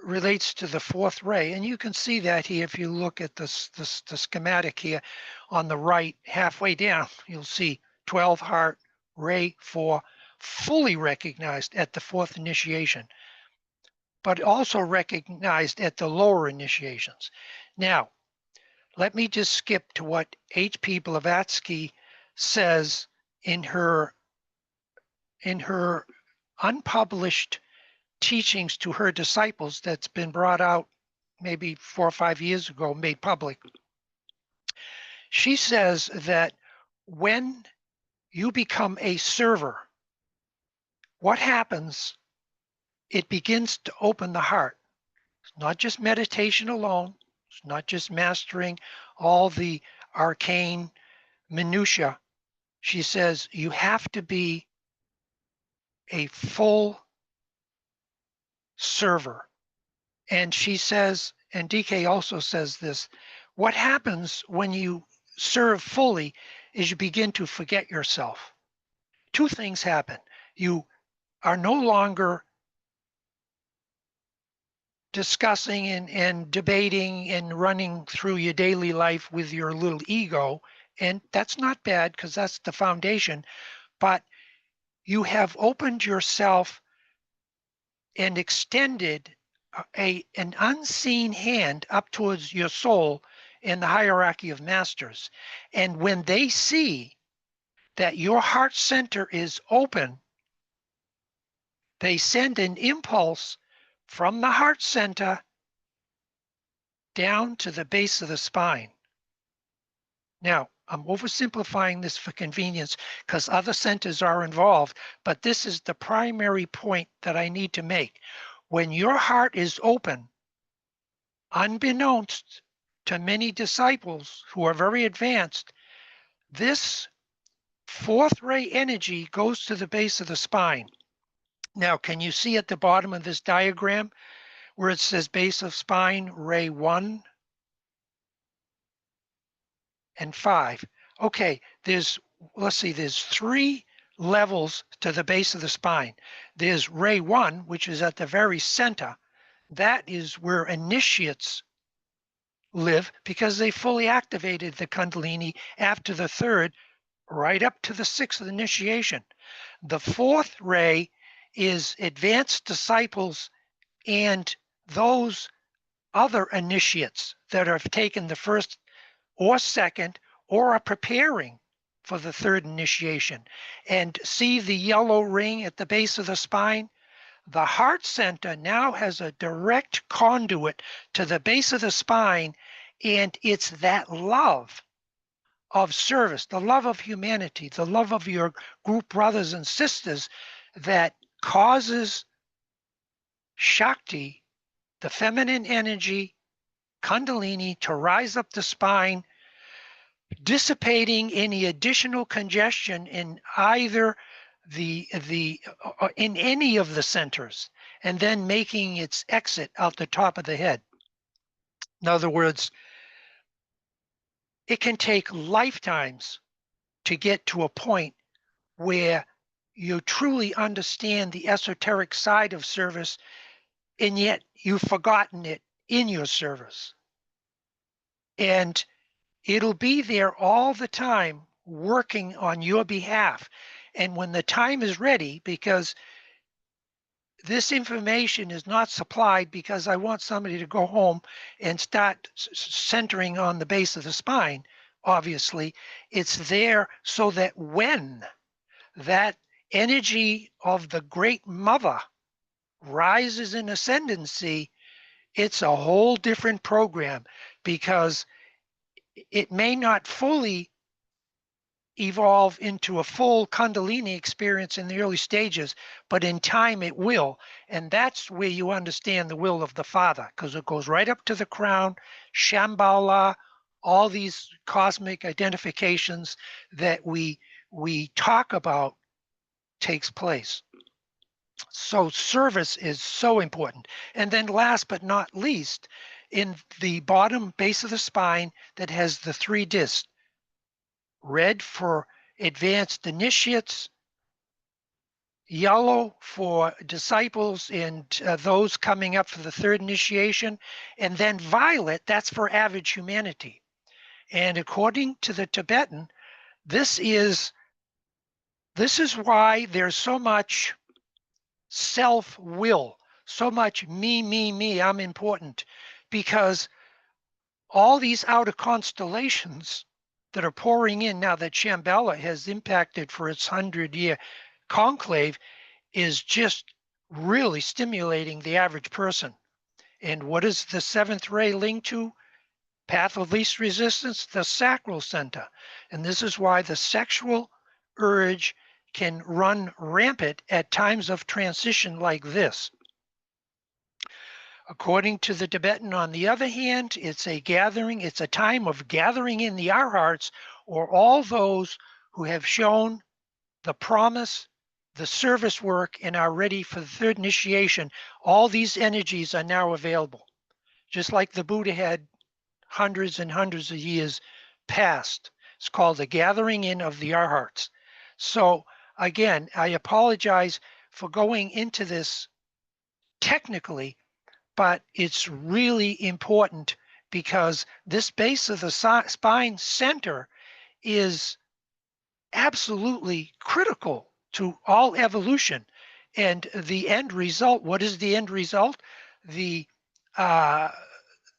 relates to the fourth ray, and you can see that here if you look at the schematic here on the right, halfway down, you'll see 12 heart, ray 4, fully recognized at the fourth initiation, but also recognized at the lower initiations. Now, let me just skip to what H.P. Blavatsky says in her unpublished teachings to her disciples that's been brought out maybe 4 or 5 years ago, made public. She says that when you become a server, what happens? It begins to open the heart. It's not just meditation alone. It's not just mastering all the arcane minutia. She says you have to be a full server. And she says, and DK also says this, what happens when you serve fully is you begin to forget yourself. Two things happen. You are no longer discussing and debating and running through your daily life with your little ego. And that's not bad because that's the foundation. But you have opened yourself and extended an unseen hand up towards your soul in the hierarchy of masters. And when they see that your heart center is open, they send an impulse from the heart center down to the base of the spine. Now, I'm oversimplifying this for convenience because other centers are involved, but this is the primary point that I need to make. When your heart is open, unbeknownst to many disciples who are very advanced, this fourth ray energy goes to the base of the spine. Now, can you see at the bottom of this diagram where it says base of spine, ray 1 and 5? Okay, let's see, there's 3 levels to the base of the spine. There's ray 1, which is at the very center. That is where initiates live because they fully activated the Kundalini after the 3rd, right up to the 6th initiation. The 4th ray is advanced disciples and those other initiates that have taken the 1st or 2nd or are preparing for the 3rd initiation. And see the yellow ring at the base of the spine? The heart center now has a direct conduit to the base of the spine, and it's that love of service, the love of humanity, the love of your group brothers and sisters that causes Shakti, the feminine energy, Kundalini, to rise up the spine, dissipating any additional congestion in either in any of the centers, and then making its exit out the top of the head. In other words, it can take lifetimes to get to a point where you truly understand the esoteric side of service, and yet you've forgotten it in your service. And it'll be there all the time working on your behalf. And when the time is ready, because this information is not supplied because I want somebody to go home and start centering on the base of the spine, obviously, it's there so that when that energy of the Great Mother rises in ascendancy, it's a whole different program because it may not fully evolve into a full Kundalini experience in the early stages, but in time it will. And that's where you understand the will of the Father, because it goes right up to the crown, Shambhala, all these cosmic identifications that we talk about takes place. So service is so important. And then last but not least, in the bottom base of the spine that has the 3 discs, red for advanced initiates, yellow for disciples and those coming up for the 3rd initiation, and then violet, that's for average humanity. And according to the Tibetan, this is why there's so much self-will, so much me, I'm important, because all these outer constellations that are pouring in now that Shambhala has impacted for its 100-year conclave is just really stimulating the average person. And what is the 7th ray linked to? Path of least resistance, the sacral center. And this is why the sexual urge can run rampant at times of transition like this. According to the Tibetan, on the other hand, it's a time of gathering in the our hearts, or all those who have shown the promise, the service work, and are ready for the 3rd initiation. All these energies are now available. Just like the Buddha had hundreds and hundreds of years past. It's called the gathering in of the our hearts. So again, I apologize for going into this technically, but it's really important because this base of the spine center is absolutely critical to all evolution. And the end result, what is the end result? the uh,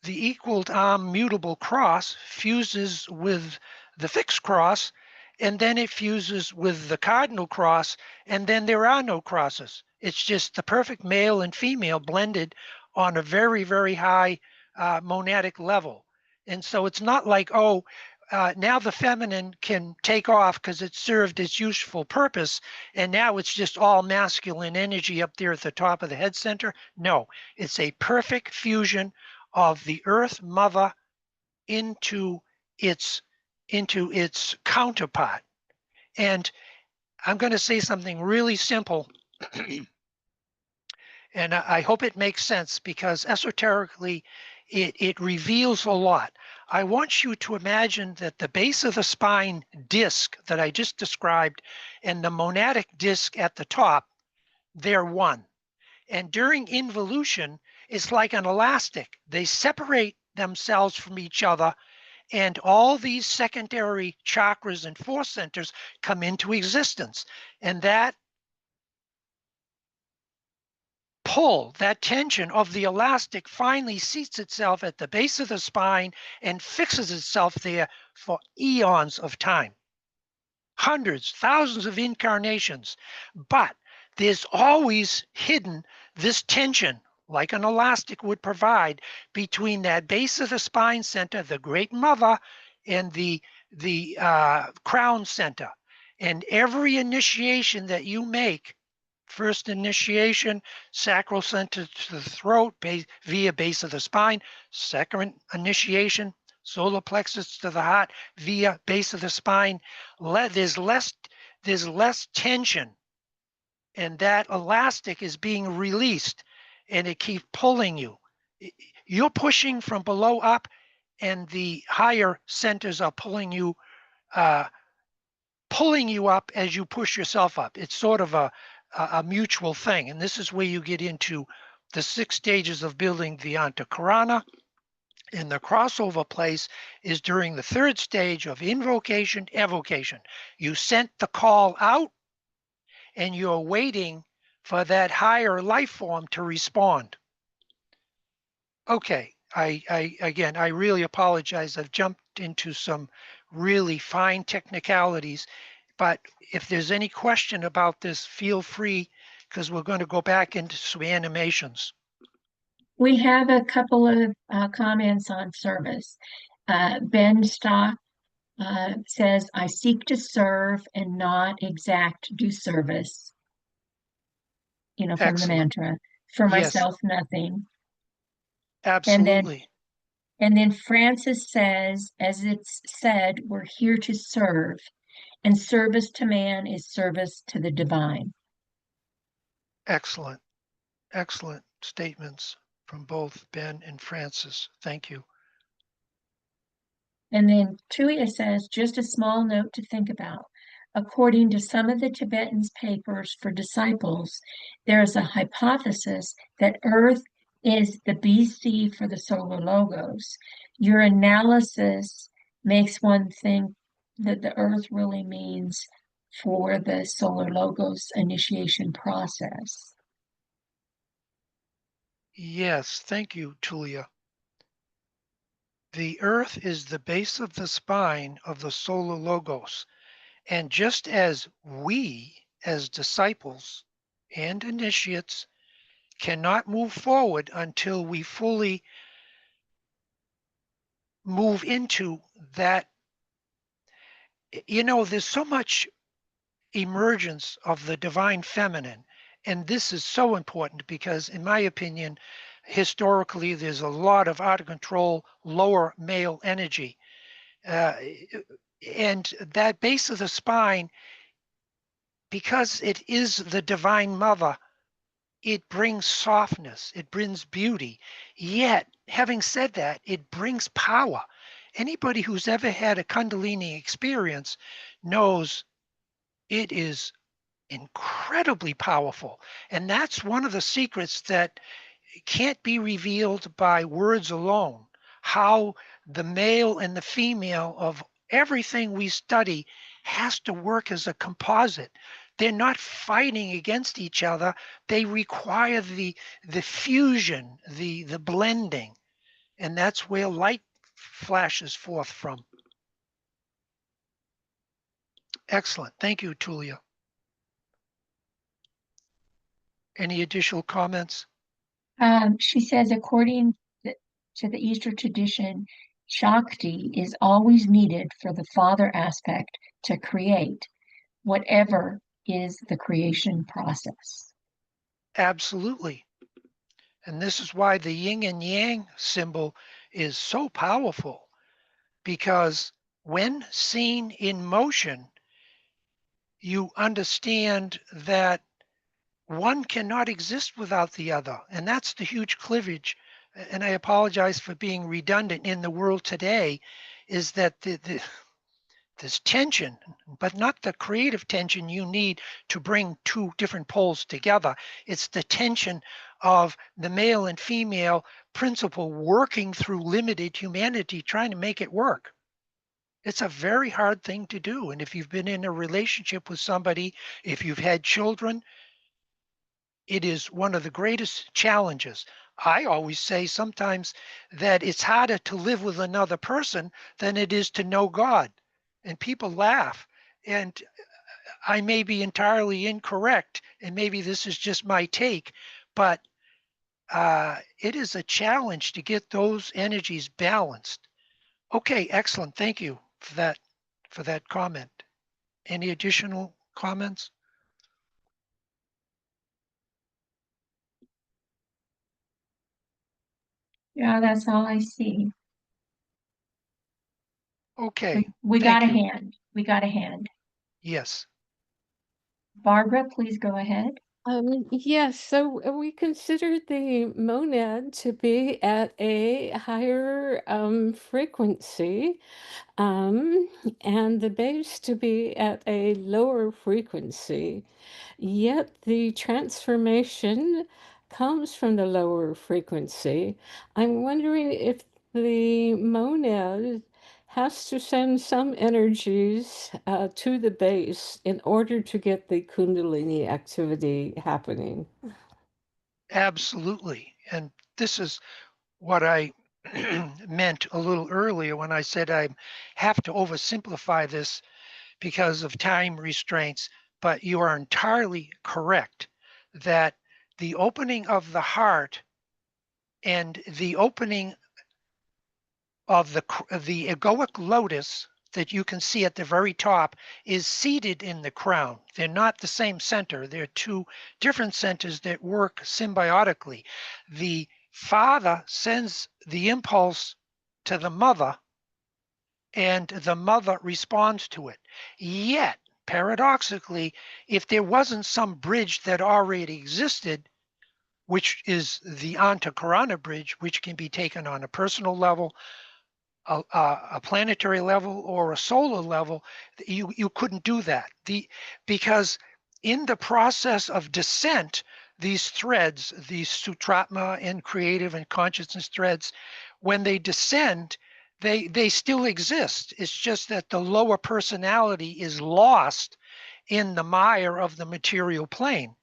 the equal arm mutable cross fuses with the fixed cross, and then it fuses with the cardinal cross, and then there are no crosses. It's just the perfect male and female blended on a very, very high monadic level. And so it's not like, oh, now the feminine can take off because it served its useful purpose, and now it's just all masculine energy up there at the top of the head center. No, it's a perfect fusion of the Earth Mother into its counterpart. And I'm going to say something really simple, and I hope it makes sense, because esoterically it reveals a lot. I want you to imagine that the base of the spine disc that I just described and the monadic disc at the top, they're one. And during involution, it's like an elastic. They separate themselves from each other, and all these secondary chakras and force centers come into existence. And that pull, that tension of the elastic finally seats itself at the base of the spine and fixes itself there for eons of time. Hundreds, thousands of incarnations. But there's always hidden this tension, like an elastic would provide, between that base of the spine center, the great mother, and the crown center. And every initiation that you make, first initiation, sacral center to the throat via base of the spine. Second initiation, solar plexus to the heart via base of the spine. There's less tension, and that elastic is being released, and it keeps pulling you. You're pushing from below up, and the higher centers are pulling you up as you push yourself up. It's sort of a mutual thing. And this is where you get into the 6 stages of building the Antakarana. And the crossover place is during the 3rd stage of invocation, evocation. You sent the call out, and you're waiting for that higher life form to respond. Okay, again, I really apologize. I've jumped into some really fine technicalities, but if there's any question about this, feel free, because we're going to go back into some animations. We have a couple of comments on service. Ben Stock says, I seek to serve and not exact do service, from the Excellent. mantra. For Yes, myself, nothing. absolutely. And then Francis says, as it's said, we're here to serve, and service to man is service to the divine. Excellent. Excellent statements from both Ben and Francis. Thank you. And then Tuya says, just a small note to think about. According to some of the Tibetans' papers for disciples, there is a hypothesis that Earth is the BC for the solar logos. Your analysis makes one think that the Earth really means for the solar logos initiation process. Yes, thank you, Tulia. The Earth is the base of the spine of the solar logos. And just as we, as disciples and initiates, cannot move forward until we fully move into that, there's so much emergence of the divine feminine. And this is so important because, in my opinion, historically, there's a lot of out of control, lower male energy. And that base of the spine, because it is the divine mother, it brings softness, it brings beauty. Yet, having said that, it brings power. Anybody who's ever had a Kundalini experience knows it is incredibly powerful. And that's one of the secrets that can't be revealed by words alone. How the male and the female of everything we study has to work as a composite they're not fighting against each other. They require the fusion, the blending, and that's where light flashes forth from. Excellent. Thank you, Tulia. Any additional comments? She says, according to the Eastern tradition, Shakti is always needed for the father aspect to create whatever is the creation process. Absolutely. And this is why the yin and yang symbol is so powerful, because when seen in motion, you understand that one cannot exist without the other. And that's the huge cleavage. And I apologize for being redundant in the world today, is that there's tension, but not the creative tension you need to bring two different poles together. It's the tension of the male and female principle working through limited humanity, trying to make it work. It's a very hard thing to do. And if you've been in a relationship with somebody, if you've had children, it is one of the greatest challenges. I always say sometimes that it's harder to live with another person than it is to know God. And people laugh. And I may be entirely incorrect, and maybe this is just my take, but it is a challenge to get those energies balanced. Okay, excellent. Thank you for that comment. Any additional comments? Yeah, that's all I see. Okay. We thank got a you. hand. We got a hand. Yes. Barbara, please go ahead. Yes, so we consider the monad to be at a higher frequency, um, and the base to be at a lower frequency. Yet the transformation comes from the lower frequency. I'm wondering if the monad has to send some energies to the base in order to get the Kundalini activity happening. Absolutely. And this is what I meant a little earlier when I said I have to oversimplify this because of time restraints, but you are entirely correct that the opening of the heart and the opening of the egoic lotus that you can see at the very top is seated in the crown. They're not the same center. They're two different centers that work symbiotically. The father sends the impulse to the mother, and the mother responds to it. Yet, paradoxically, if there wasn't some bridge that already existed, which is the Antakarana bridge, which can be taken on a personal level, a planetary level, or a solar level, you couldn't do that. Because in the process of descent, these threads, these Sutratma and creative and consciousness threads, when they descend, they still exist. It's just that the lower personality is lost in the mire of the material plane.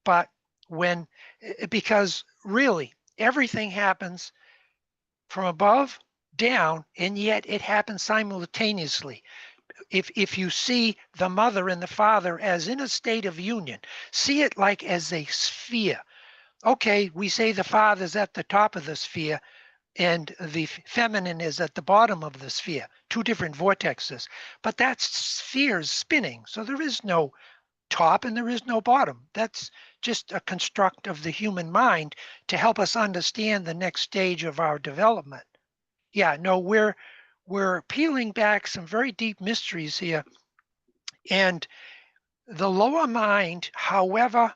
But because really everything happens from above down, and yet it happens simultaneously. If you see the mother and the father as in a state of union, see it like as a sphere. Okay, we say the father's at the top of the sphere and the feminine is at the bottom of the sphere, two different vortexes, but that sphere is spinning, so there is no top and there is no bottom. That's just a construct of the human mind to help us understand the next stage of our development. Yeah, no, we're peeling back some very deep mysteries here. And the lower mind, however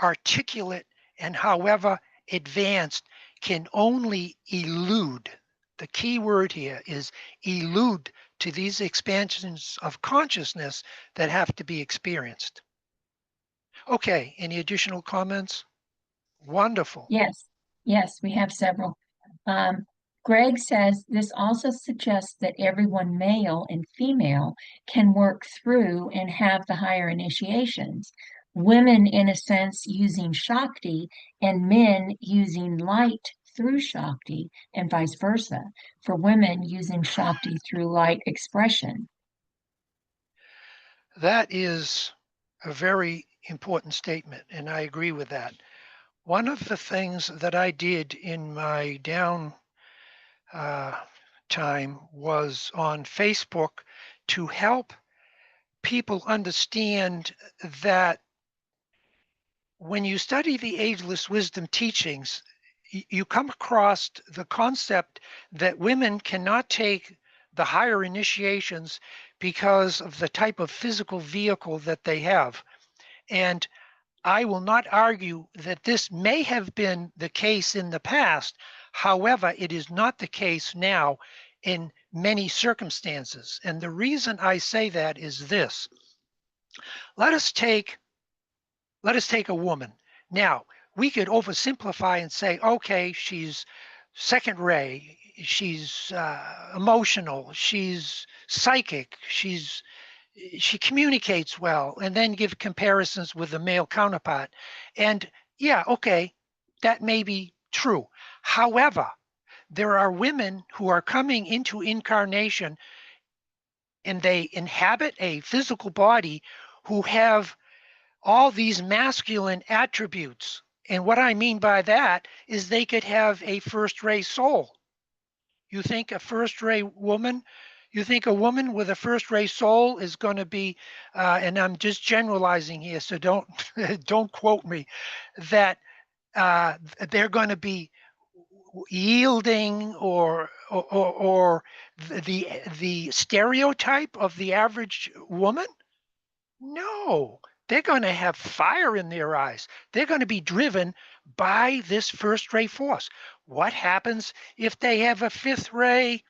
articulate and however advanced, can only elude. The key word here is elude to these expansions of consciousness that have to be experienced. Okay, any additional comments? Wonderful. Yes, yes, we have several. Greg says this also suggests that everyone, male and female, can work through and have the higher initiations. Women, in a sense, using Shakti, and men using light through Shakti, and vice versa, for women using Shakti through light expression. That is a very important statement, and I agree with that. One of the things that I did in my down time was on Facebook to help people understand that when you study the ageless wisdom teachings, you come across the concept that women cannot take the higher initiations because of the type of physical vehicle that they have. And I will not argue that this may have been the case in the past. However, it is not the case now in many circumstances. And the reason I say that is this. Let us take a woman. Now, we could oversimplify and say, okay, she's second ray, she's emotional, she's psychic, she communicates well, and then give comparisons with the male counterpart. And yeah, okay, that may be true. However, there are women who are coming into incarnation and they inhabit a physical body who have all these masculine attributes. And what I mean by that is they could have a first ray soul. You think a first ray woman, you think a woman with a first ray soul is going to be, and I'm just generalizing here, so don't don't quote me, that they're going to be yielding or the stereotype of the average woman? No, they're going to have fire in their eyes. They're going to be driven by this first ray force. What happens if they have a fifth ray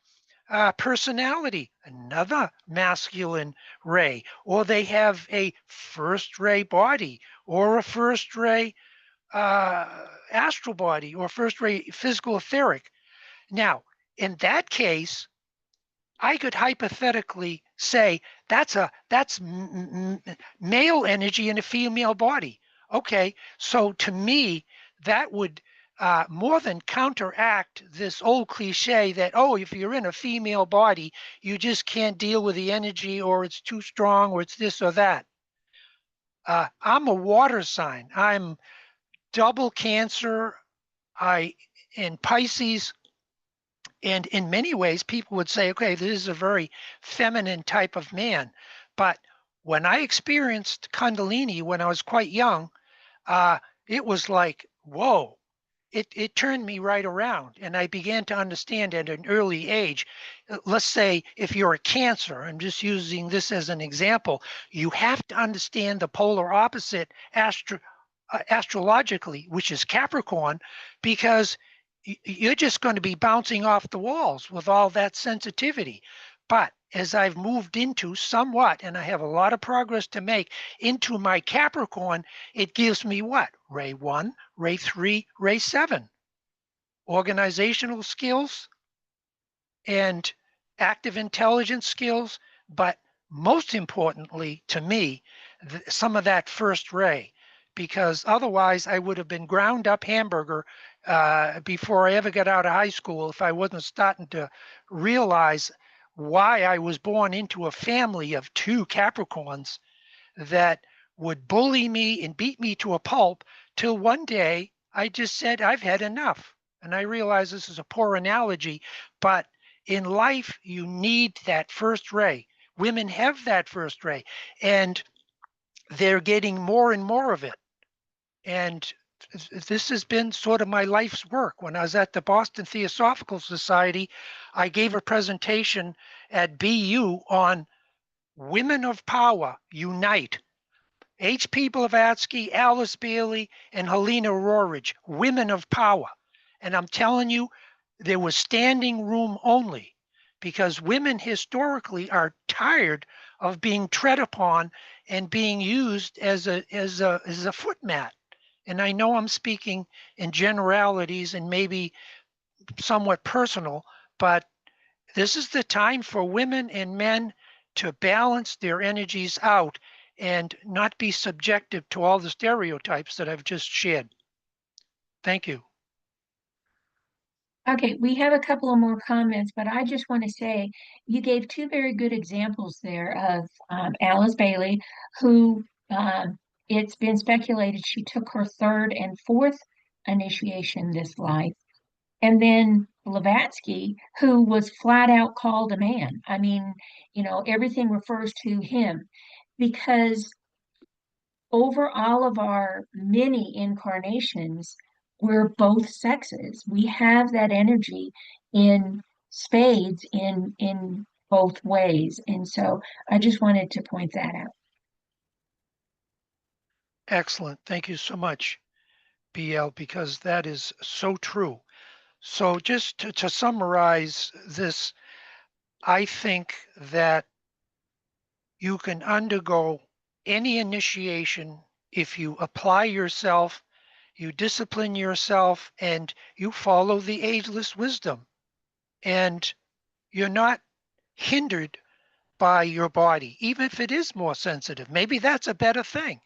personality, another masculine ray, or they have a first ray body, or a first ray astral body, or first ray physical etheric? Now, in that case, I could hypothetically say that's male energy in a female body. Okay, so to me, that would more than counteract this old cliche that, oh, if you're in a female body, you just can't deal with the energy, or it's too strong, or it's this or that. I'm a water sign. I'm double Cancer. I in Pisces. And in many ways, people would say, okay, this is a very feminine type of man. But when I experienced Kundalini when I was quite young, it was like, whoa, it turned me right around. And I began to understand at an early age. Let's say if you're a Cancer, I'm just using this as an example, you have to understand the polar opposite astrologically, which is Capricorn, because you're just going to be bouncing off the walls with all that sensitivity. But as I've moved into somewhat, and I have a lot of progress to make into my Capricorn, it gives me what? Ray 1, Ray 3, Ray 7. Organizational skills and active intelligence skills, but most importantly to me, some of that first ray, because otherwise I would have been ground up hamburger before I ever got out of high school if I wasn't starting to realize why I was born into a family of two Capricorns that would bully me and beat me to a pulp till one day I just said, I've had enough. And I realize this is a poor analogy, but in life, you need that first ray. Women have that first ray, and they're getting more and more of it. And this has been sort of my life's work. When I was at the Boston Theosophical Society, I gave a presentation at BU on Women of Power Unite. H.P. Blavatsky, Alice Bailey, and Helena Roeridge, Women of Power. And I'm telling you, there was standing room only, because women historically are tired of being tread upon and being used as a foot mat. And I know I'm speaking in generalities, and maybe somewhat personal, but this is the time for women and men to balance their energies out and not be subjective to all the stereotypes that I've just shared. Thank you. Okay, we have a couple of more comments, but I just want to say you gave two very good examples there of Alice Bailey, who it's been speculated she took her third and fourth initiation this life. And then Blavatsky, who was flat out called a man. I mean, everything refers to him because over all of our many incarnations, we're both sexes. We have that energy in spades in both ways. And so I just wanted to point that out. Excellent. Thank you so much, BL, because that is so true. So just to summarize this, I think that you can undergo any initiation if you apply yourself, you discipline yourself, and you follow the ageless wisdom. And you're not hindered by your body, even if it is more sensitive. Maybe that's a better thing.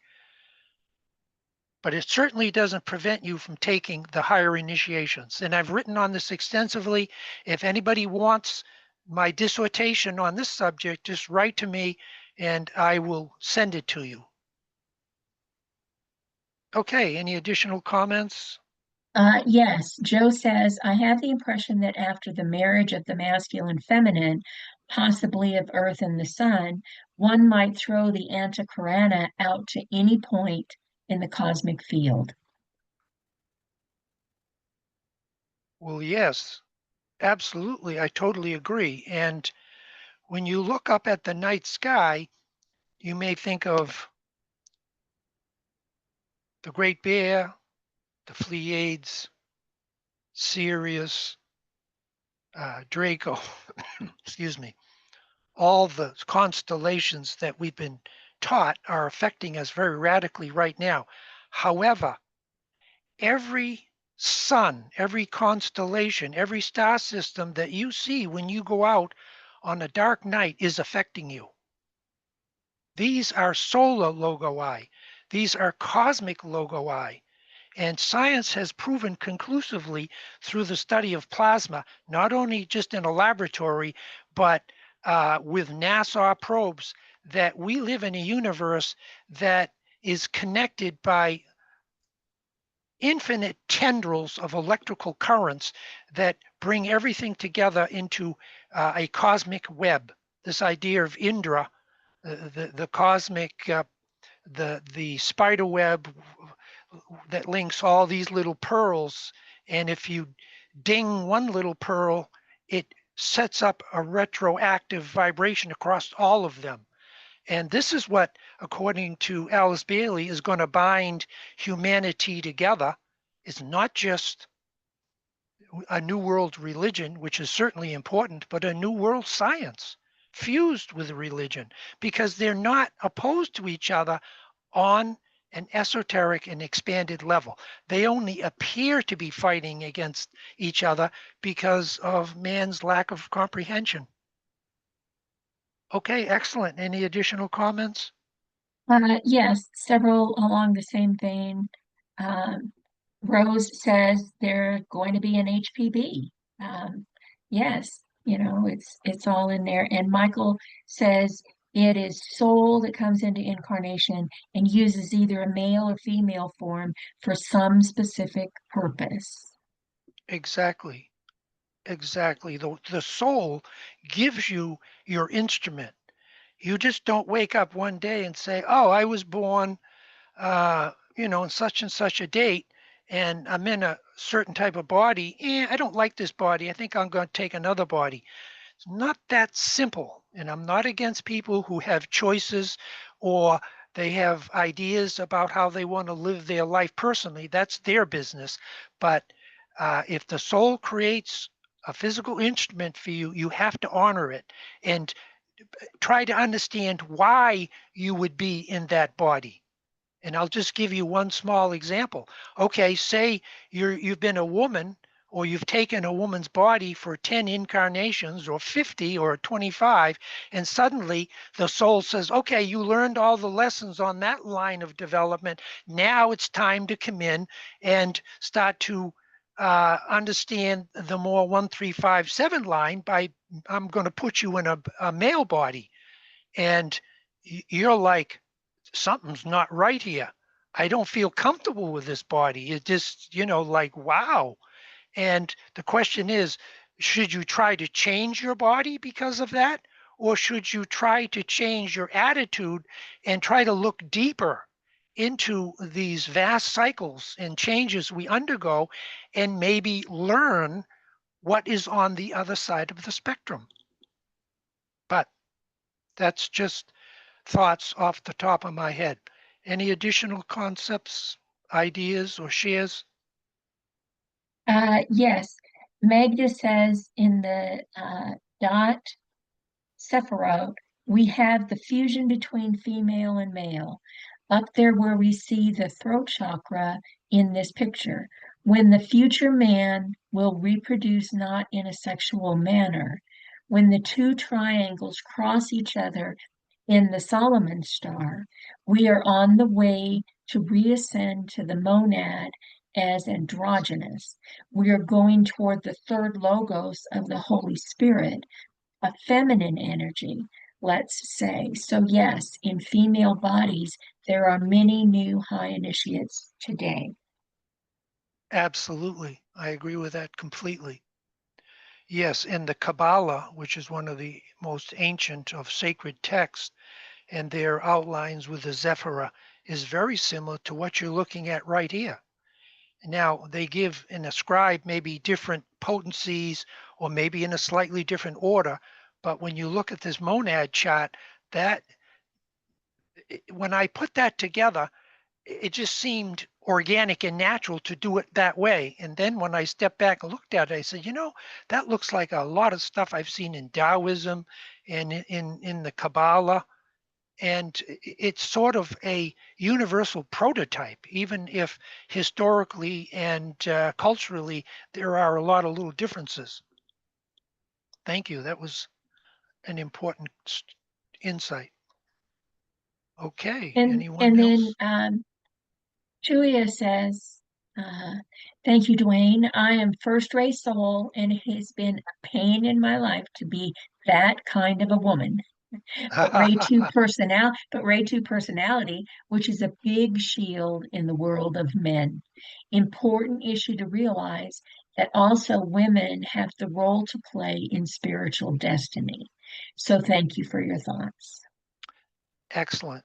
But it certainly doesn't prevent you from taking the higher initiations. And I've written on this extensively. If anybody wants my dissertation on this subject, just write to me and I will send it to you. Okay, any additional comments? Yes, Joe says, I have the impression that after the marriage of the masculine feminine, possibly of Earth and the Sun, one might throw the Antakarana out to any point in the cosmic field. Well, yes, absolutely. I totally agree. And when you look up at the night sky, you may think of the Great Bear, the Pleiades, Sirius, Draco, excuse me. All the constellations that we've been taught are affecting us very radically right now. However, every sun, every constellation, every star system that you see when you go out on a dark night is affecting you. These are solar logoi. These are cosmic logoi. And science has proven conclusively through the study of plasma, not only just in a laboratory, but with NASA probes, that we live in a universe that is connected by infinite tendrils of electrical currents that bring everything together into a cosmic web. This idea of Indra, the cosmic, the spider web that links all these little pearls. And if you ding one little pearl, it sets up a retroactive vibration across all of them. And this is what, according to Alice Bailey, is going to bind humanity together. It's not just a new world religion, which is certainly important, but a new world science fused with religion, because they're not opposed to each other on an esoteric and expanded level. They only appear to be fighting against each other because of man's lack of comprehension. Okay, excellent. Any additional comments? Yes, several along the same vein. Um, Rose says they're going to be an HPB. Yes, it's all in there. And Michael says it is soul that comes into incarnation and uses either a male or female form for some specific purpose. Exactly. Exactly. The soul gives you your instrument. You just don't wake up one day and say, oh, I was born, in such and such a date, and I'm in a certain type of body. I don't like this body. I think I'm going to take another body. It's not that simple. And I'm not against people who have choices or they have ideas about how they want to live their life personally. That's their business. But if the soul creates a physical instrument for you, you have to honor it and try to understand why you would be in that body. And I'll just give you one small example. Okay, say you've been a woman or you've taken a woman's body for 10 incarnations or 50 or 25, and suddenly the soul says, okay, you learned all the lessons on that line of development. Now it's time to come in and start to understand the more 1357 line by, I'm going to put you in a male body. And you're like, something's not right here. I don't feel comfortable with this body. It just, like, wow. And the question is, should you try to change your body because of that? Or should you try to change your attitude and try to look deeper into these vast cycles and changes we undergo and maybe learn what is on the other side of the spectrum? But that's just thoughts off the top of my head. Any additional concepts, ideas, or shares? Yes, Magda says in the dot Sephiroth, we have the fusion between female and male. Up there where we see the throat chakra in this picture. When the future man will reproduce not in a sexual manner, when the two triangles cross each other in the Solomon star, we are on the way to reascend to the monad as androgynous. We are going toward the third logos of the Holy Spirit, a feminine energy, let's say. So yes, in female bodies, there are many new high initiates today. Absolutely. I agree with that completely. Yes, and the Kabbalah, which is one of the most ancient of sacred texts, and their outlines with the Zephyrah is very similar to what you're looking at right here. Now, they give and ascribe maybe different potencies or maybe in a slightly different order, but when you look at this monad chart, that when I put that together, it just seemed organic and natural to do it that way. And then when I stepped back and looked at it, I said, that looks like a lot of stuff I've seen in Taoism and in the Kabbalah. And it's sort of a universal prototype, even if historically and culturally there are a lot of little differences. Thank you. That was an important insight. Okay, anyone And else? then Julia says, thank you, Duane. I am first ray soul, and it has been a pain in my life to be that kind of a woman. But Ray 2 personality, which is a big shield in the world of men. Important issue to realize that also women have the role to play in spiritual destiny. So thank you for your thoughts. Excellent.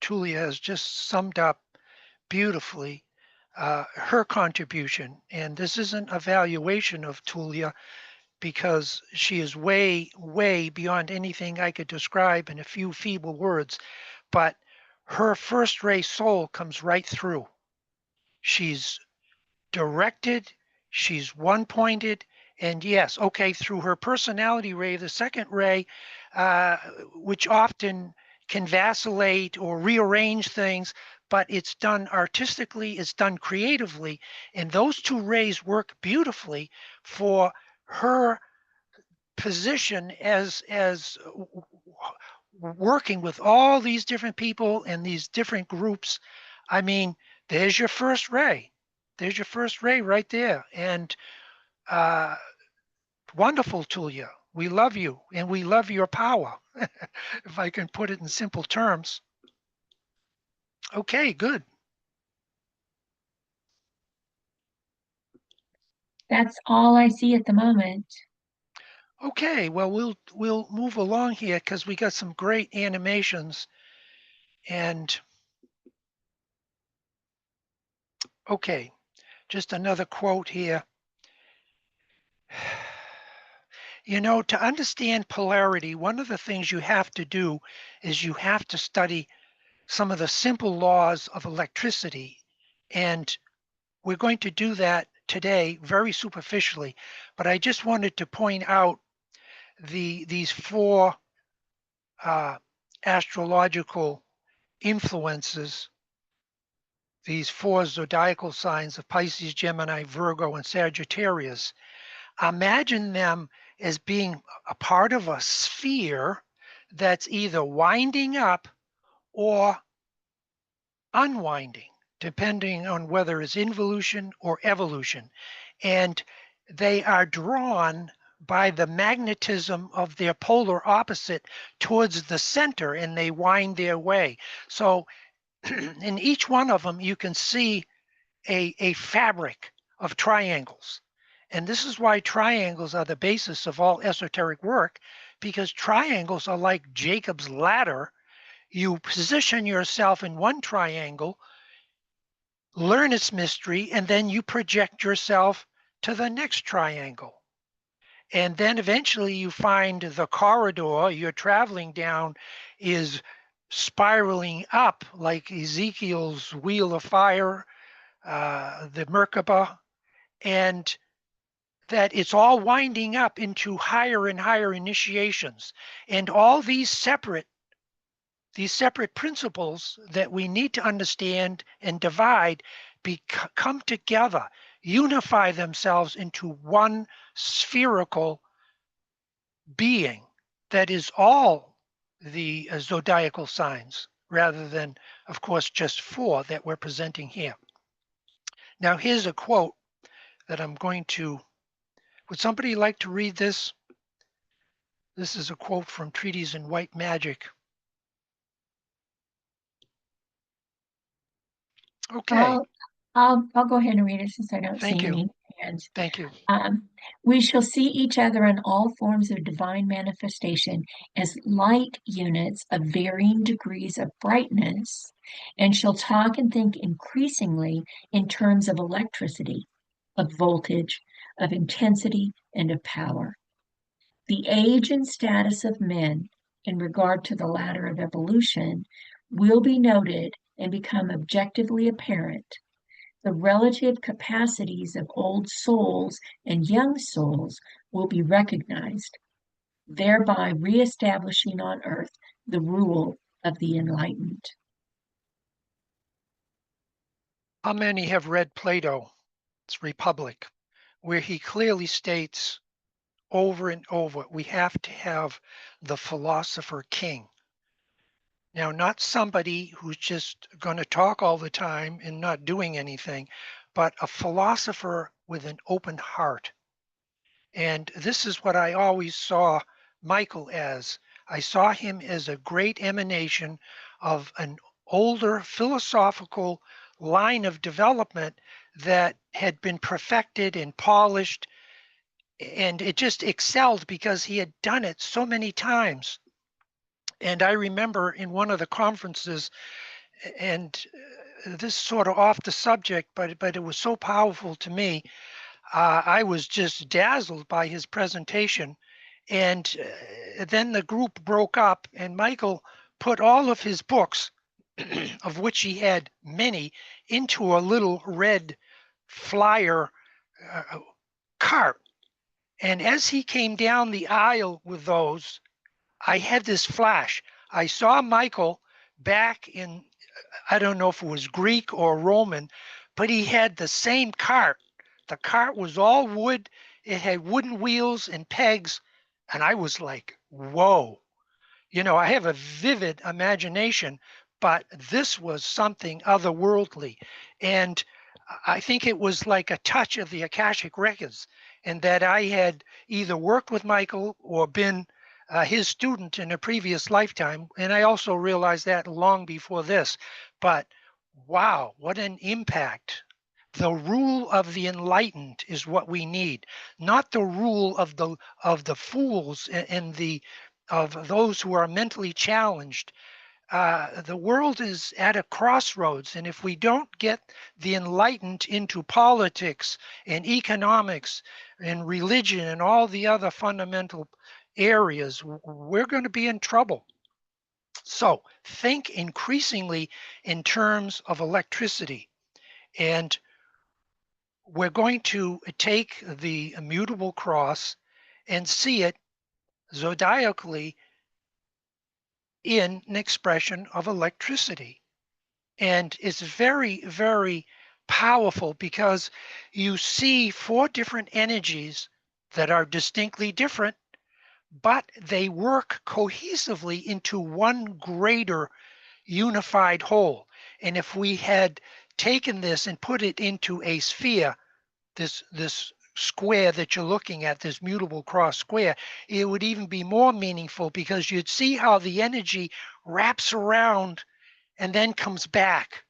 Tulia has just summed up beautifully her contribution. And this isn't a valuation of Tulia because she is way, way beyond anything I could describe in a few feeble words. But her first ray soul comes right through. She's directed, she's one pointed, and yes, okay, through her personality ray, the second ray, which often can vacillate or rearrange things, but it's done artistically, it's done creatively, and those two rays work beautifully for her position as working with all these different people and these different groups. I mean, there's your first ray. There's your first ray right there. And wonderful, Tulia. We love you and we love your power, if I can put it in simple terms. Okay, good. That's all I see at the moment. Okay, well, we'll move along here because we got some great animations. And okay, just another quote here. To understand polarity, one of the things you have to do is you have to study some of the simple laws of electricity. And we're going to do that today very superficially. But I just wanted to point out these four astrological influences, these four zodiacal signs of Pisces, Gemini, Virgo, and Sagittarius, imagine them as being a part of a sphere that's either winding up or unwinding, depending on whether it's involution or evolution. And they are drawn by the magnetism of their polar opposite towards the center, and they wind their way. So in each one of them, you can see a fabric of triangles. And this is why triangles are the basis of all esoteric work, because triangles are like Jacob's ladder. You position yourself in one triangle, learn its mystery, and then you project yourself to the next triangle. And then eventually you find the corridor you're traveling down is spiraling up like Ezekiel's wheel of fire, the Merkaba, and that it's all winding up into higher and higher initiations. And all these separate principles that we need to understand and divide come together, unify themselves into one spherical being that is all the zodiacal signs, rather than, of course, just four that we're presenting here. Now, here's a quote that I'm going to, would somebody like to read this? This is a quote from Treatise in White Magic. Okay. I'll go ahead and read it since I don't Thank see you. any hands. Thank you. We shall see each other in all forms of divine manifestation as light units of varying degrees of brightness, and shall talk and think increasingly in terms of electricity, of voltage, of intensity, and of power. The age and status of men in regard to the ladder of evolution will be noted and become objectively apparent. The relative capacities of old souls and young souls will be recognized, thereby reestablishing on earth the rule of the enlightened. How many have read Plato's Republic, where he clearly states over and over, we have to have the philosopher king. Now, not somebody who's just going to talk all the time and not doing anything, but a philosopher with an open heart. And this is what I always saw Michael as. I saw him as a great emanation of an older philosophical line of development that had been perfected and polished, and it just excelled because he had done it so many times. And I remember in one of the conferences, and this is sort of off the subject, but it was so powerful to me. I was just dazzled by his presentation. And then the group broke up, and Michael put all of his books, of which he had many, into a little red flyer cart. And as he came down the aisle with those, I had this flash. I saw Michael back in, I don't know if it was Greek or Roman, but he had the same cart. The cart was all wood. It had wooden wheels and pegs. And I was like, whoa. You know, I have a vivid imagination, but this was something otherworldly. And I think it was like a touch of the Akashic Records, and that I had either worked with Michael or been his student in a previous lifetime. And I also realized that long before this. But wow, what an impact. The rule of the enlightened is what we need, not the rule of the fools and the of those who are mentally challenged. The world is at a crossroads, and if we don't get the enlightened into politics and economics and religion and all the other fundamental areas, we're going to be in trouble. So think increasingly in terms of electricity. And we're going to take the immutable cross and see it zodiacally in an expression of electricity. And it's very, very powerful because you see 4 different energies that are distinctly different, but they work cohesively into one greater unified whole. And if we had taken this and put it into a sphere, this square that you're looking at, this mutable cross square, it would even be more meaningful because you'd see how the energy wraps around and then comes back.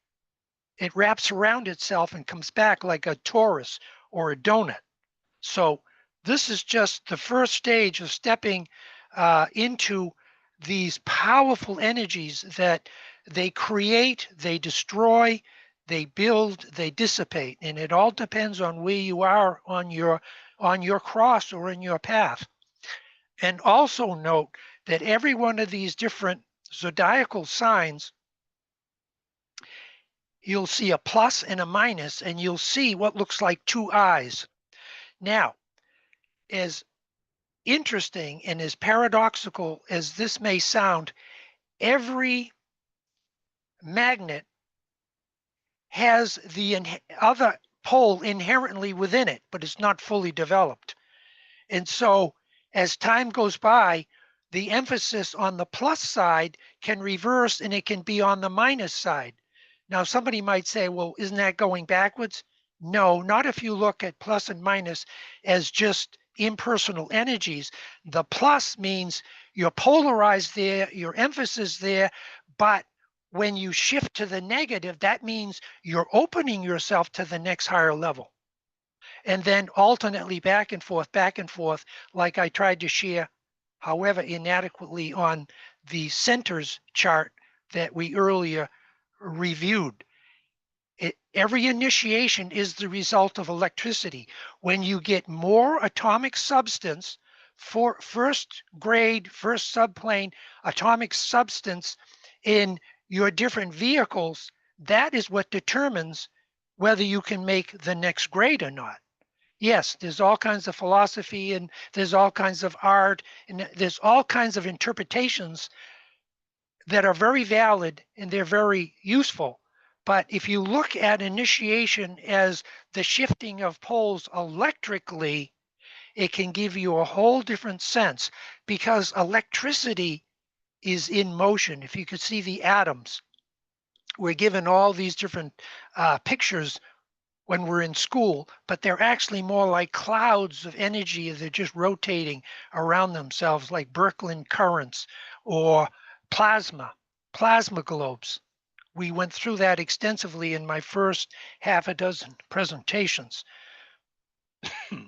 It wraps around itself and comes back like a torus or a donut. So this is just the first stage of stepping into these powerful energies that they create, they destroy, they build, they dissipate, and it all depends on where you are on your cross or in your path. And also note that every one of these different zodiacal signs, you'll see a plus and a minus, and you'll see what looks like 2 eyes. Now, as interesting and as paradoxical as this may sound, every magnet has the other pole inherently within it, but it's not fully developed. And so as time goes by, the emphasis on the plus side can reverse and it can be on the minus side. Now, somebody might say, well, isn't that going backwards? No, not if you look at plus and minus as just impersonal energies. The plus means you're polarized there, your emphasis there, but when you shift to the negative, that means you're opening yourself to the next higher level. And then alternately back and forth, like I tried to share, however inadequately, on the centers chart that we earlier reviewed. Every initiation is the result of electricity. When you get more atomic substance, for first grade, first subplane atomic substance in your different vehicles, that is what determines whether you can make the next grade or not. Yes, there's all kinds of philosophy and there's all kinds of art and there's all kinds of interpretations that are very valid and they're very useful. But if you look at initiation as the shifting of poles electrically, it can give you a whole different sense because electricity is in motion. If you could see the atoms, we're given all these different pictures when we're in school, but they're actually more like clouds of energy. They're just rotating around themselves like Birkeland currents or plasma globes. We went through that extensively in my first half a dozen presentations.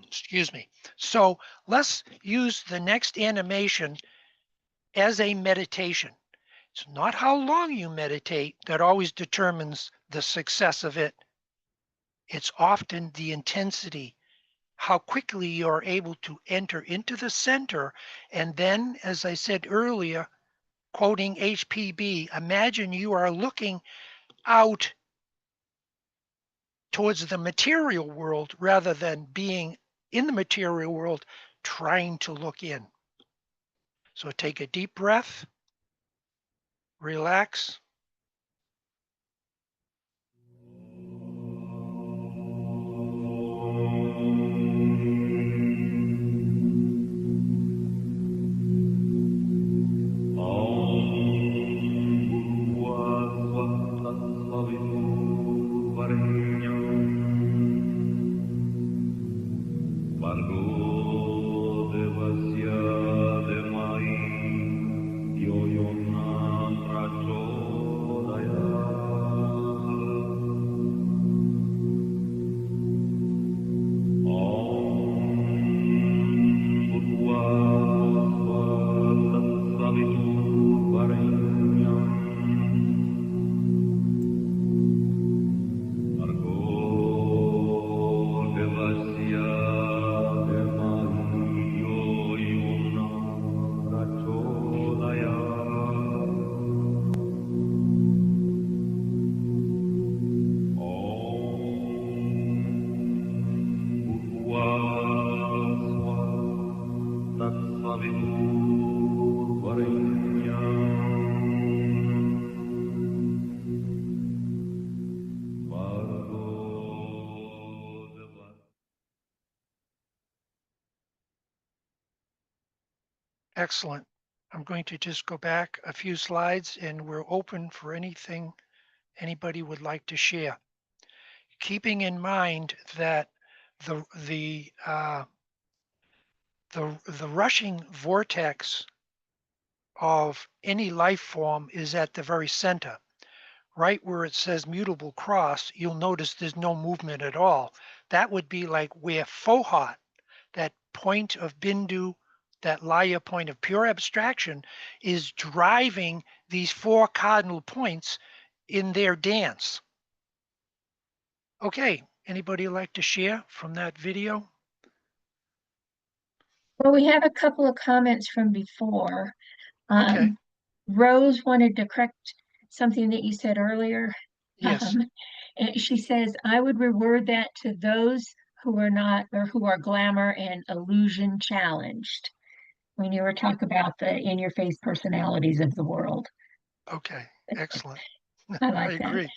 Excuse me. So let's use the next animation as a meditation. It's not how long you meditate that always determines the success of it. It's often the intensity, how quickly you're able to enter into the center. And then, as I said earlier, quoting HPB, imagine you are looking out towards the material world rather than being in the material world trying to look in. So take a deep breath, relax. Excellent. I'm going to just go back a few slides and we're open for anything anybody would like to share. Keeping in mind that the the uh, the rushing vortex of any life form is at the very center. Right where it says mutable cross, you'll notice there's no movement at all. That would be like where Fohat, that point of Bindu, that Laya point of pure abstraction, is driving these four cardinal points in their dance. Okay, anybody like to share from that video? Well, we have a couple of comments from before. Okay, Rose wanted to correct something that you said earlier. yes, And she says, I would reword that to those who are not, or who are glamour and illusion challenged, when you were talking about the in-your-face personalities of the world. okay, excellent. I I like that. agree.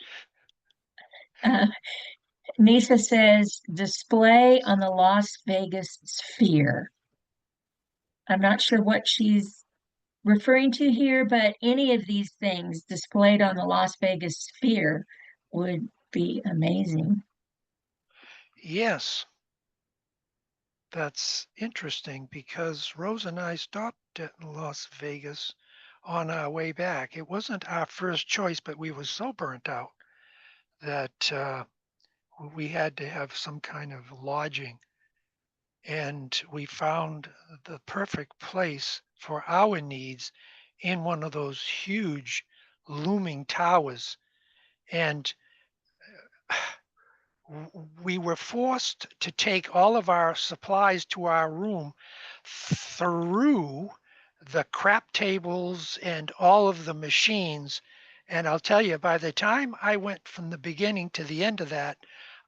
Nisa says, display on the Las Vegas sphere. I'm not sure what she's referring to here, but any of these things displayed on the Las Vegas sphere would be amazing. Yes, that's interesting because Rose and I stopped at Las Vegas on our way back. It wasn't our first choice, but we were so burnt out that we had to have some kind of lodging. And we found the perfect place for our needs in one of those huge looming towers. And we were forced to take all of our supplies to our room through the crap tables and all of the machines. And I'll tell you, by the time I went from the beginning to the end of that,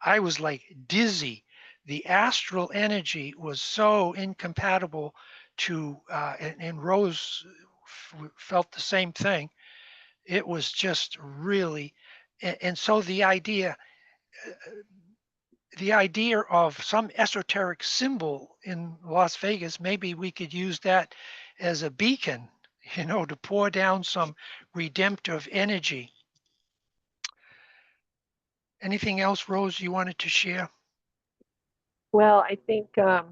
I was like dizzy. The astral energy was so incompatible to, and Rose felt the same thing. It was just really, and so the idea of some esoteric symbol in Las Vegas, maybe we could use that as a beacon, to pour down some redemptive energy. Anything else, Rose, you wanted to share? Well, I think the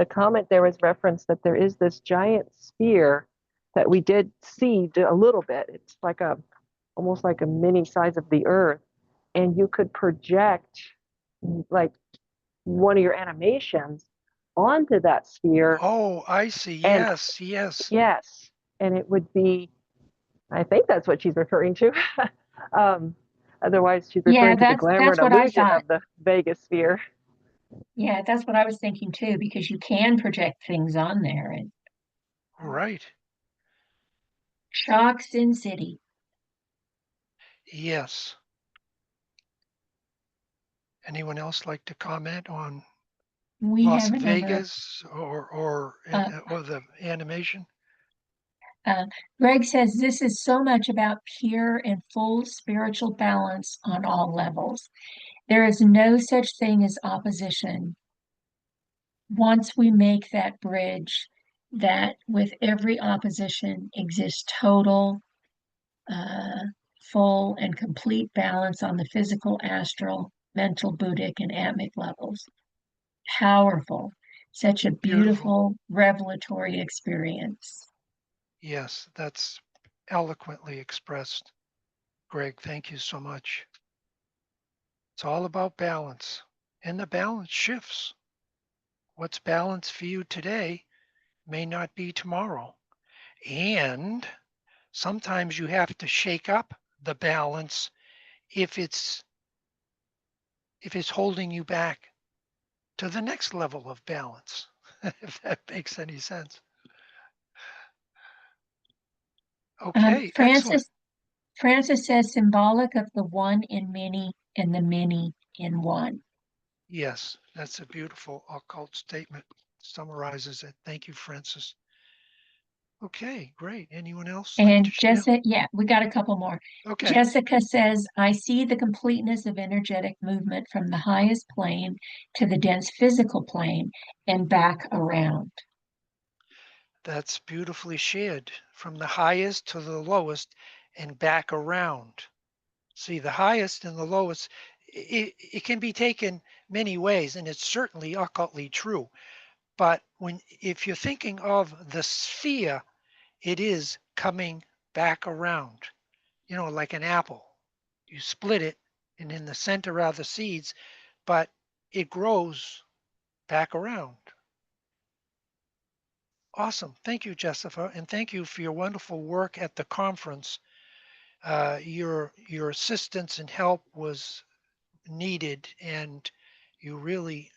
comment there was reference that there is this giant sphere that we did see a little bit. It's like almost like a mini size of the Earth, and you could project like one of your animations onto that sphere. Oh, I see. And Yes, yes. yes, and it would be, I think that's what she's referring to. um, Otherwise, she's Yeah, referring to the glamour that's and what I illusion thought. of the Vegas sphere. Yeah, that's what I was thinking too, because you can project things on there. And Right. Shock Sin City. Yes. Anyone else like to comment on We Las have a number of Vegas or uh, the animation? Greg says this is so much about pure and full spiritual balance on all levels. There is no such thing as opposition. Once we make that bridge, that with every opposition exists total, uh, full, and complete balance on the physical, astral, mental, Buddhic, and atmic levels. Powerful. Such a Beautiful. beautiful, revelatory experience. Yes, that's eloquently expressed. Greg, thank you so much. It's all about balance, and the balance shifts. What's balanced for you today may not be tomorrow. And sometimes you have to shake up the balance if it's holding you back to the next level of balance, if that makes any sense. Okay, excellent. Francis says symbolic of the one in many and the many in one. Yes, that's a beautiful occult statement. Summarizes it. Thank you, Francis. Okay, great. Anyone else like to And share? Jessica, yeah, we got a couple more. Okay. Jessica says, I see the completeness of energetic movement from the highest plane to the dense physical plane and back around. That's beautifully shared, from the highest to the lowest and back around. See, the highest and the lowest, it can be taken many ways, and it's certainly occultly true. But if you're thinking of the sphere, it is coming back around, like an apple. You split it, and in the center are the seeds, but it grows back around. Awesome. Thank you, Jessica, and thank you for your wonderful work at the conference. Your assistance and help was needed, and you really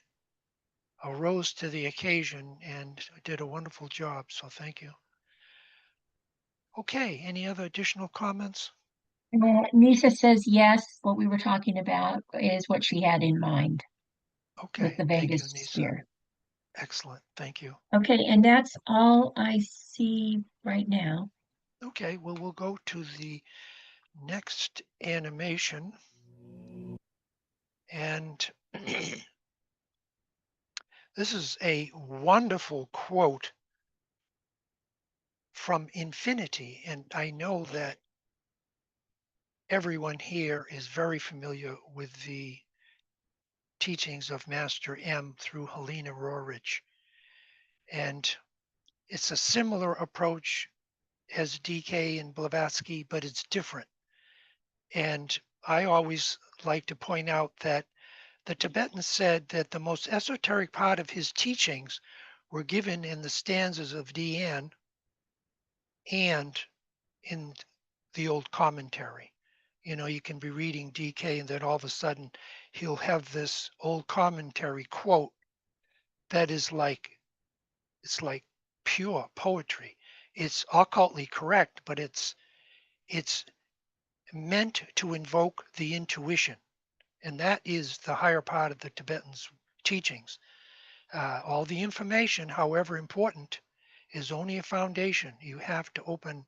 arose to the occasion and did a wonderful job. So thank you. Okay, any other additional comments? Nisa says yes, what we were talking about is what she had in mind with Okay, the thank Vegas you, Nisa. sphere. Excellent, thank you. Okay, and that's all I see right now. Okay, well, we'll go to the next animation. And this is a wonderful quote from Infinity. And I know that everyone here is very familiar with the teachings of Master M through Helena Rorich. And it's a similar approach as DK and Blavatsky, but it's different. And I always like to point out that the Tibetan said that the most esoteric part of his teachings were given in the stanzas of Dian and in the old commentary. You can be reading DK and then all of a sudden he'll have this old commentary quote that is it's like pure poetry. It's occultly correct, but it's meant to invoke the intuition. And that is the higher part of the Tibetan's teachings. All the information, however important, is only a foundation. You have to open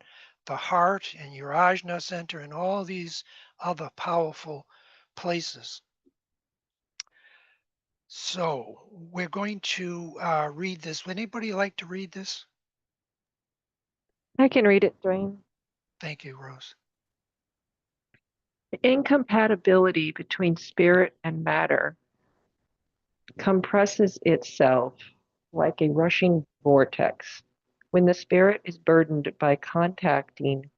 the heart and your ajna center and all these other powerful places. So we're going to read this. Would anybody like to read this? I can read it, Duane. Thank you, Rose. The incompatibility between spirit and matter compresses itself like a rushing vortex. When the spirit is burdened by contacting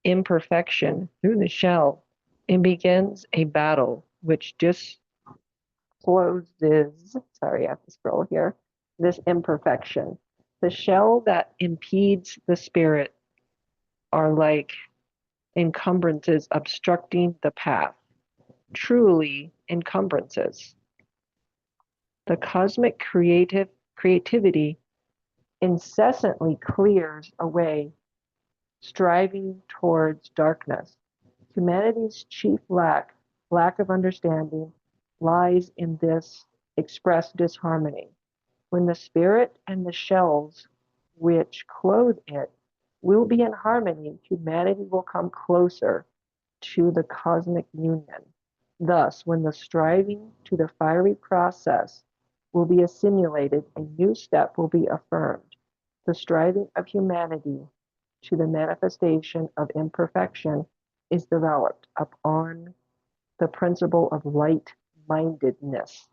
imperfection through the shell, it begins a battle which discloses, sorry, I have to scroll here, this imperfection. The shell that impedes the spirit are like encumbrances obstructing the path, truly encumbrances. The cosmic creativity incessantly clears away, striving towards darkness. Humanity's chief lack of understanding, lies in this expressed disharmony. When the spirit and the shells which clothe it will be in harmony, humanity will come closer to the cosmic union. Thus, when the striving to the fiery process will be assimilated, a new step will be affirmed. The striving of humanity to the manifestation of imperfection is developed upon the principle of light-mindedness.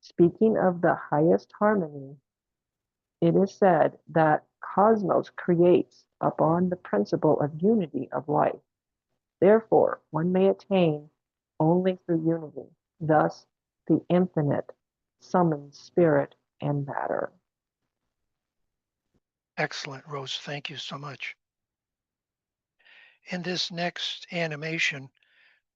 Speaking of the highest harmony, it is said that cosmos creates upon the principle of unity of life. Therefore, one may attain only through unity. Thus, the infinite summons spirit and matter. Excellent, Rose. Thank you so much. In this next animation,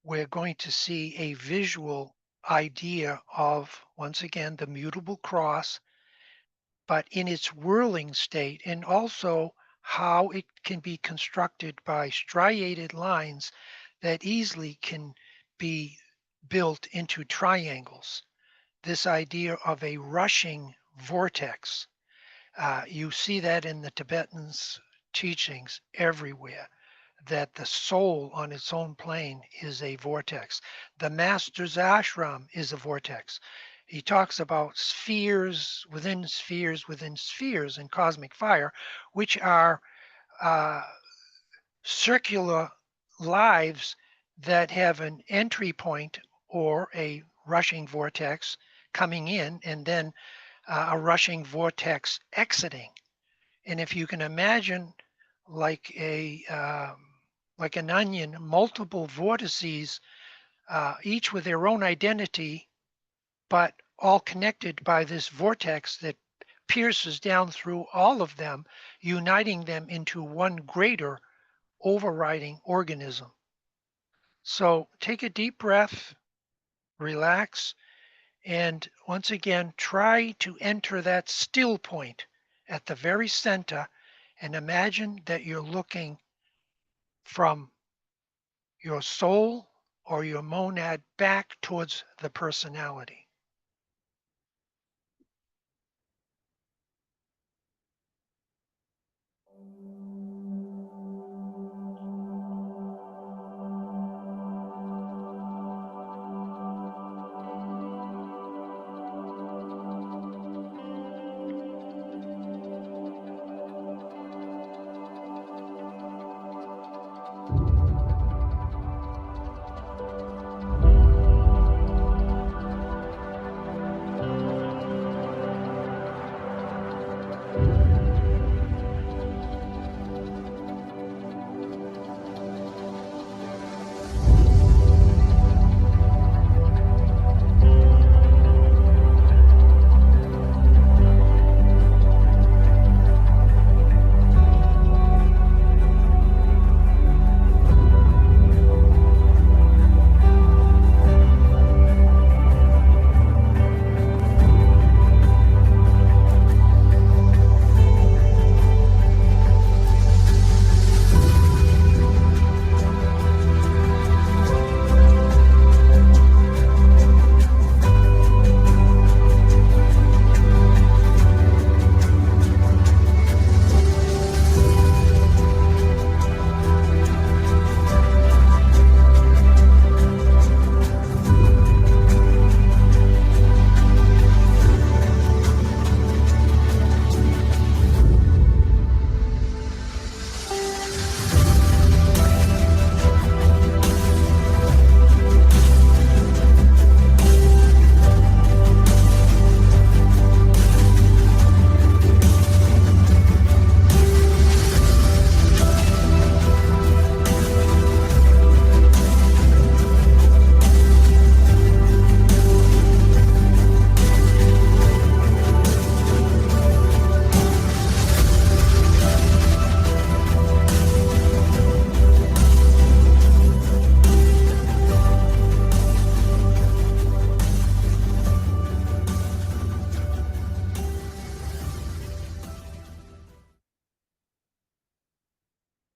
we're going to see a visual idea of, once again, the mutable cross, but in its whirling state, and also how it can be constructed by striated lines that easily can be built into triangles. This idea of a rushing vortex. You see that in the Tibetans' teachings everywhere, that the soul on its own plane is a vortex. The master's ashram is a vortex. he talks about spheres within spheres within spheres in cosmic fire, which are circular lives that have an entry point or a rushing vortex coming in, and then a rushing vortex exiting. And if you can imagine like like an onion, multiple vortices, each with their own identity, but all connected by this vortex that pierces down through all of them, uniting them into one greater overriding organism. So take a deep breath, relax, and once again, try to enter that still point at the very center and imagine that you're looking from your soul or your monad back towards the personality.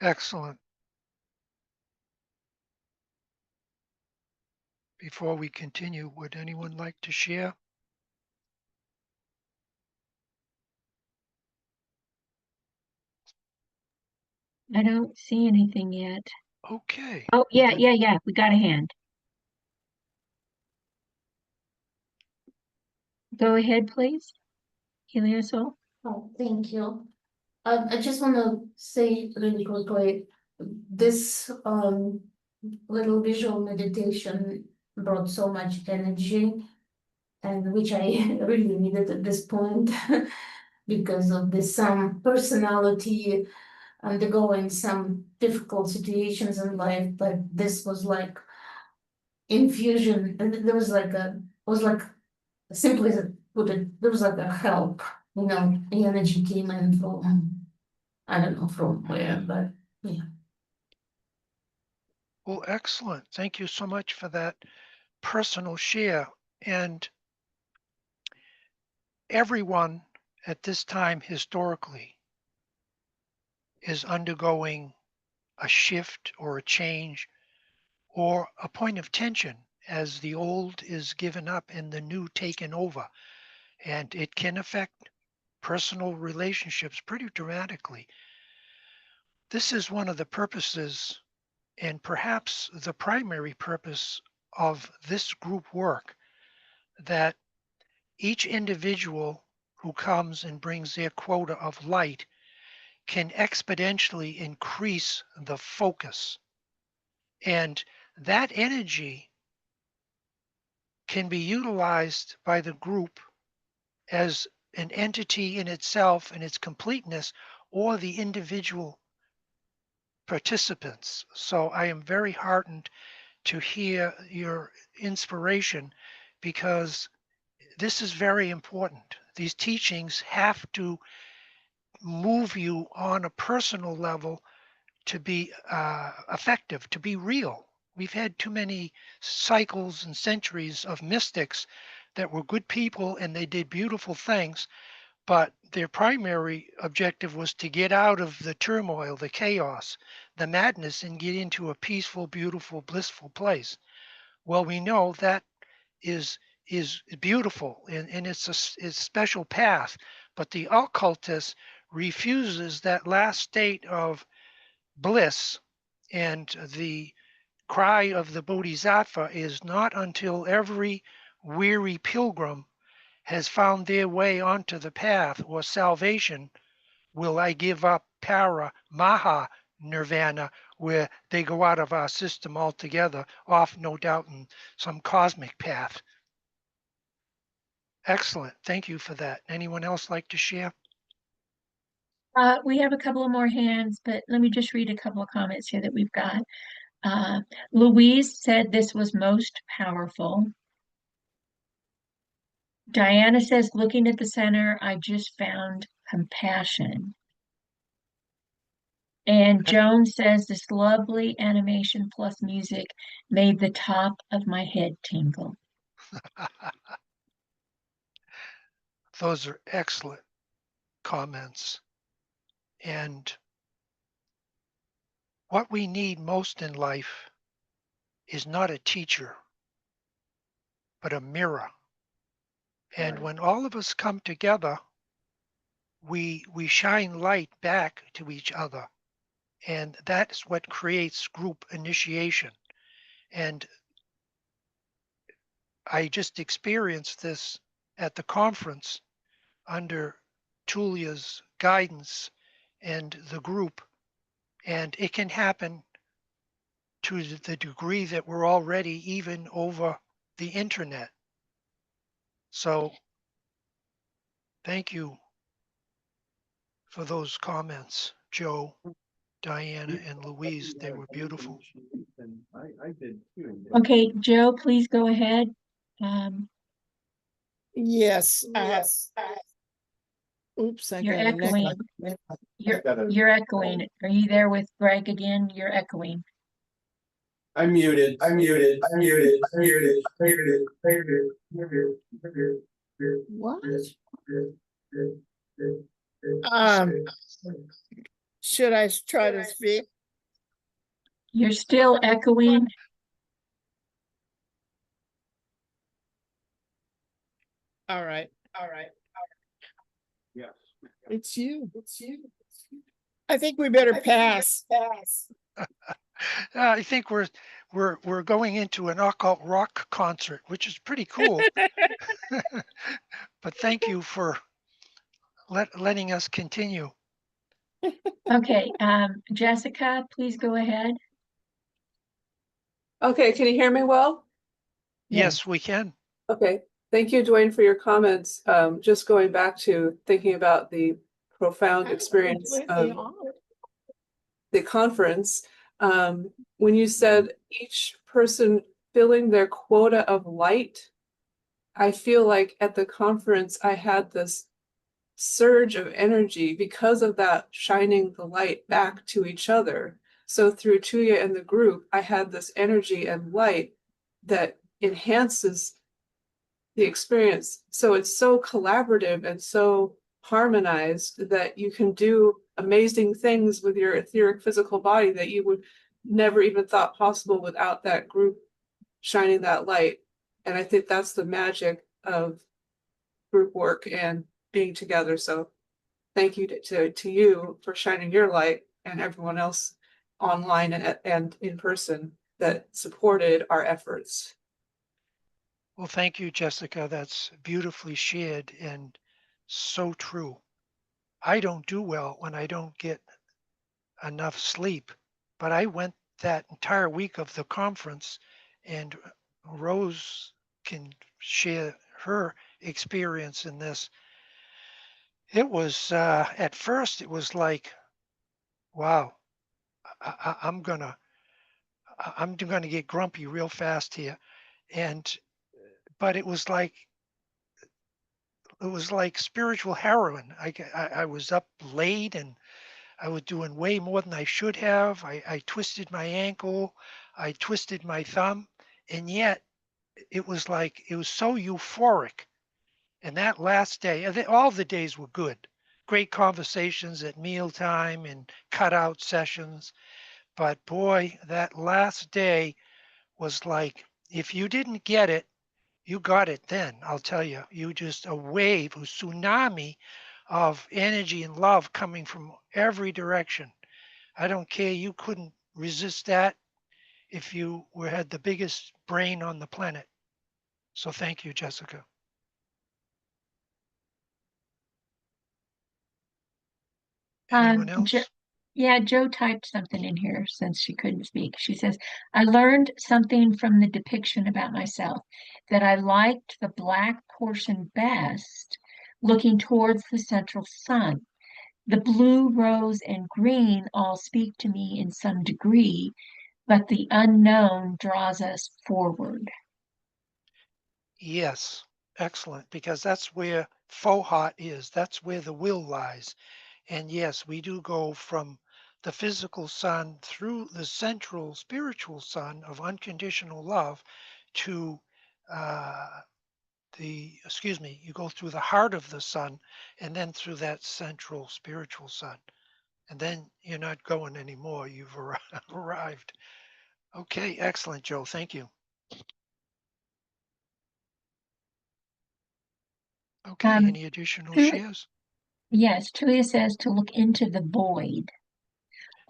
Excellent. Before we continue, would anyone like to share? I don't see anything yet. Okay. Oh, Well, yeah, we got a hand. Go ahead, please, Helioso. Oh, thank you. I just want to say really quickly, this little visual meditation brought so much energy, and which I really needed at this point because of this some personality undergoing some difficult situations in life. But this was like infusion, and there was like was like simply put it, there was like a help, the energy came in from, I don't know from where, but yeah. well, excellent. Thank you so much for that personal share. And everyone at this time historically is undergoing a shift or a change or a point of tension as the old is given up and the new taken over. And it can affect personal relationships pretty dramatically. This is one of the purposes, and perhaps the primary purpose of this group work, that each individual who comes and brings their quota of light can exponentially increase the focus. And that energy can be utilized by the group as an entity in itself in its completeness, or the individual participants. So I am very heartened to hear your inspiration, because this is very important. These teachings have to move you on a personal level to be effective, to be real. We've had too many cycles and centuries of mystics that were good people and they did beautiful things, but their primary objective was to get out of the turmoil, the chaos, the madness, and get into a peaceful, beautiful, blissful place. Well, we know that is beautiful, and it's a special path, but the occultist refuses that last state of bliss, and the cry of the bodhisattva is not until every weary pilgrim has found their way onto the path or salvation will I give up para maha nirvana, where they go out of our system altogether, off no doubt in some cosmic path. Excellent. Thank you for that. Anyone else like to share? We have a couple of more hands, but let me just read a couple of comments here that we've got. Louise said this was most powerful. Diana says, looking at the center, I just found compassion. And Joan says, this lovely animation plus music made the top of my head tingle. Those are excellent comments. And what we need most in life is not a teacher, but a mirror. And when all of us come together, we shine light back to each other. And that's what creates group initiation. And I just experienced this at the conference under Tulia's guidance and the group. And it can happen to the degree that we're already even over the internet. So thank you for those comments, Joe, Diana, and Louise. They were beautiful. Okay, Joe, please go ahead. Yes. Oops, I You're got an echoing. echo. You're echoing. Are you there with Greg again? You're echoing. I'm muted. What? Should I try to speak? You're still echoing. All right. Yes. It's you. I think we better pass. I think we're going into an occult rock concert, which is pretty cool. But thank you for letting us continue. Okay, Jessica, please go ahead. Okay, can you hear me well? Yes, we can. Okay, thank you, Duane, for your comments. Just going back to thinking about the profound experience of the conference, when you said each person filling their quota of light, I feel like at the conference I had this surge of energy because of that shining the light back to each other. So through Tuya and the group, I had this energy and light that enhances the experience. So it's so collaborative and so harmonized that you can do amazing things with your etheric physical body that you would never even thought possible without that group shining that light. And I think that's the magic of group work and being together. So thank you to you for shining your light, and everyone else online and in person that supported our efforts. Well, thank you, Jessica. That's beautifully shared and so true. I don't do well when I don't get enough sleep, but I went that entire week of the conference, and Rose can share her experience in this. It was, at first, it was like, wow, I'm I'm gonna get grumpy real fast here. And, but it was like spiritual heroin. I was up late and I was doing way more than I should have. I twisted my ankle, I twisted my thumb, and yet it was like it was so euphoric. And that last day, all the days were good. Great conversations at mealtime and cutout sessions. But boy, that last day was like, if you didn't get it, you got it then. I'll tell you, you just a wave, a tsunami of energy and love coming from every direction. I don't care. You couldn't resist that if you had the biggest brain on the planet. So thank you, Jessica. Anyone else? Yeah, Joe typed something in here since she couldn't speak. She says, I learned something from the depiction about myself, that I liked the black portion best, looking towards the central sun. The blue, rose, and green all speak to me in some degree, but the unknown draws us forward. Yes, excellent, because that's where Fohat is. That's where the will lies. And yes, we do go from the physical sun through the central spiritual sun of unconditional love to you go through the heart of the sun and then through that central spiritual sun. And then you're not going anymore. You've arrived. Okay, excellent, Joe. Thank you. Okay, any additional shares? Yes, Tulia says to look into the void.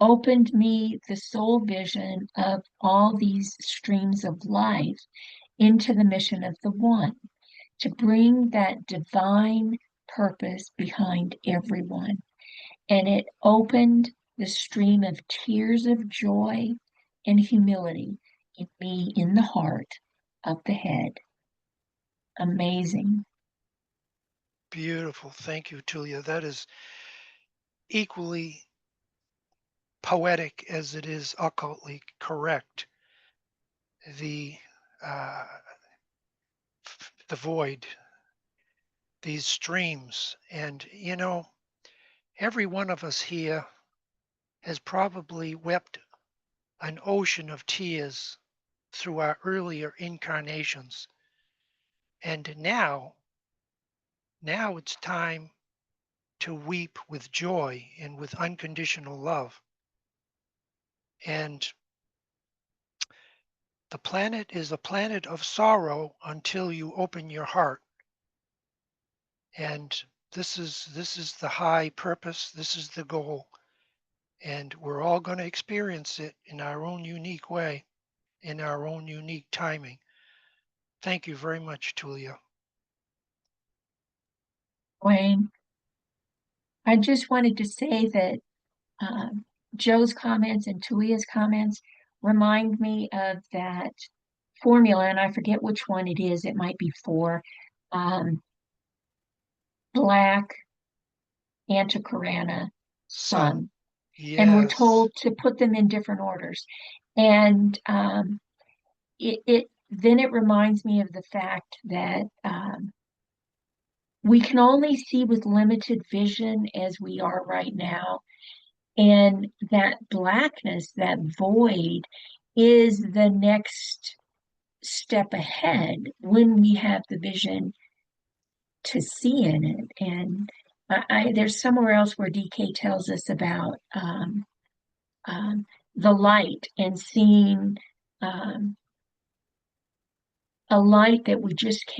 Opened me the soul vision of all these streams of life into the mission of the one, to bring that divine purpose behind everyone. And it opened the stream of tears of joy and humility in me, in the heart of the head. Amazing. Beautiful. Thank you, Tulia. That is equally poetic as it is occultly correct. The uh, the void, these streams, and every one of us here has probably wept an ocean of tears through our earlier incarnations. And now it's time to weep with joy and with unconditional love. And the planet is a planet of sorrow until you open your heart. And this is the high purpose. This is the goal. And we're all going to experience it in our own unique way, in our own unique timing. Thank you very much, Tulia. Wayne, I just wanted to say that Joe's comments and Tulia's comments remind me of that formula, and I forget which one it is. It might be for black Anticorana sun. Yes. And we're told to put them in different orders. And then it reminds me of the fact that we can only see with limited vision as we are right now. And that blackness, that void, is the next step ahead when we have the vision to see in it. And there's somewhere else where DK tells us about the light and seeing a light that we just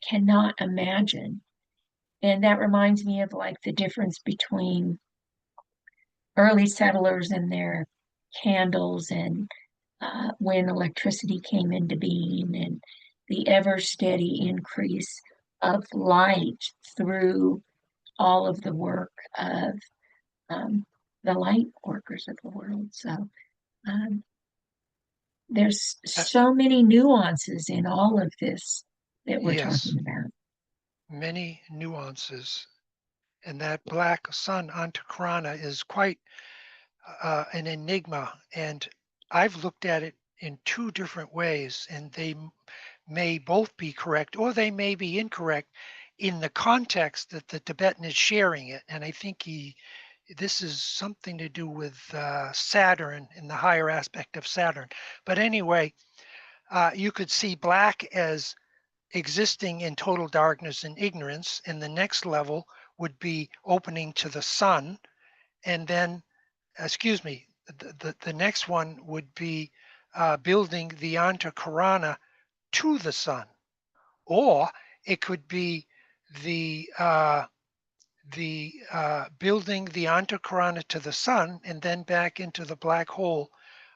cannot imagine. And that reminds me of like the difference between early settlers and their candles and when electricity came into being and the ever steady increase of light through all of the work of the light workers of the world. So there's so many nuances in all of this that we're Yes, talking about. many nuances. And that black sun Antakarana is quite an enigma. And I've looked at it in two different ways, and they may both be correct or they may be incorrect in the context that the Tibetan is sharing it. And I think this is something to do with Saturn, in the higher aspect of Saturn. But anyway, you could see black as existing in total darkness and ignorance, and the next level would be opening to the sun. And then, excuse me, the next one would be building the Antakarana to the sun, or it could be the building the Antakarana to the sun and then back into the black hole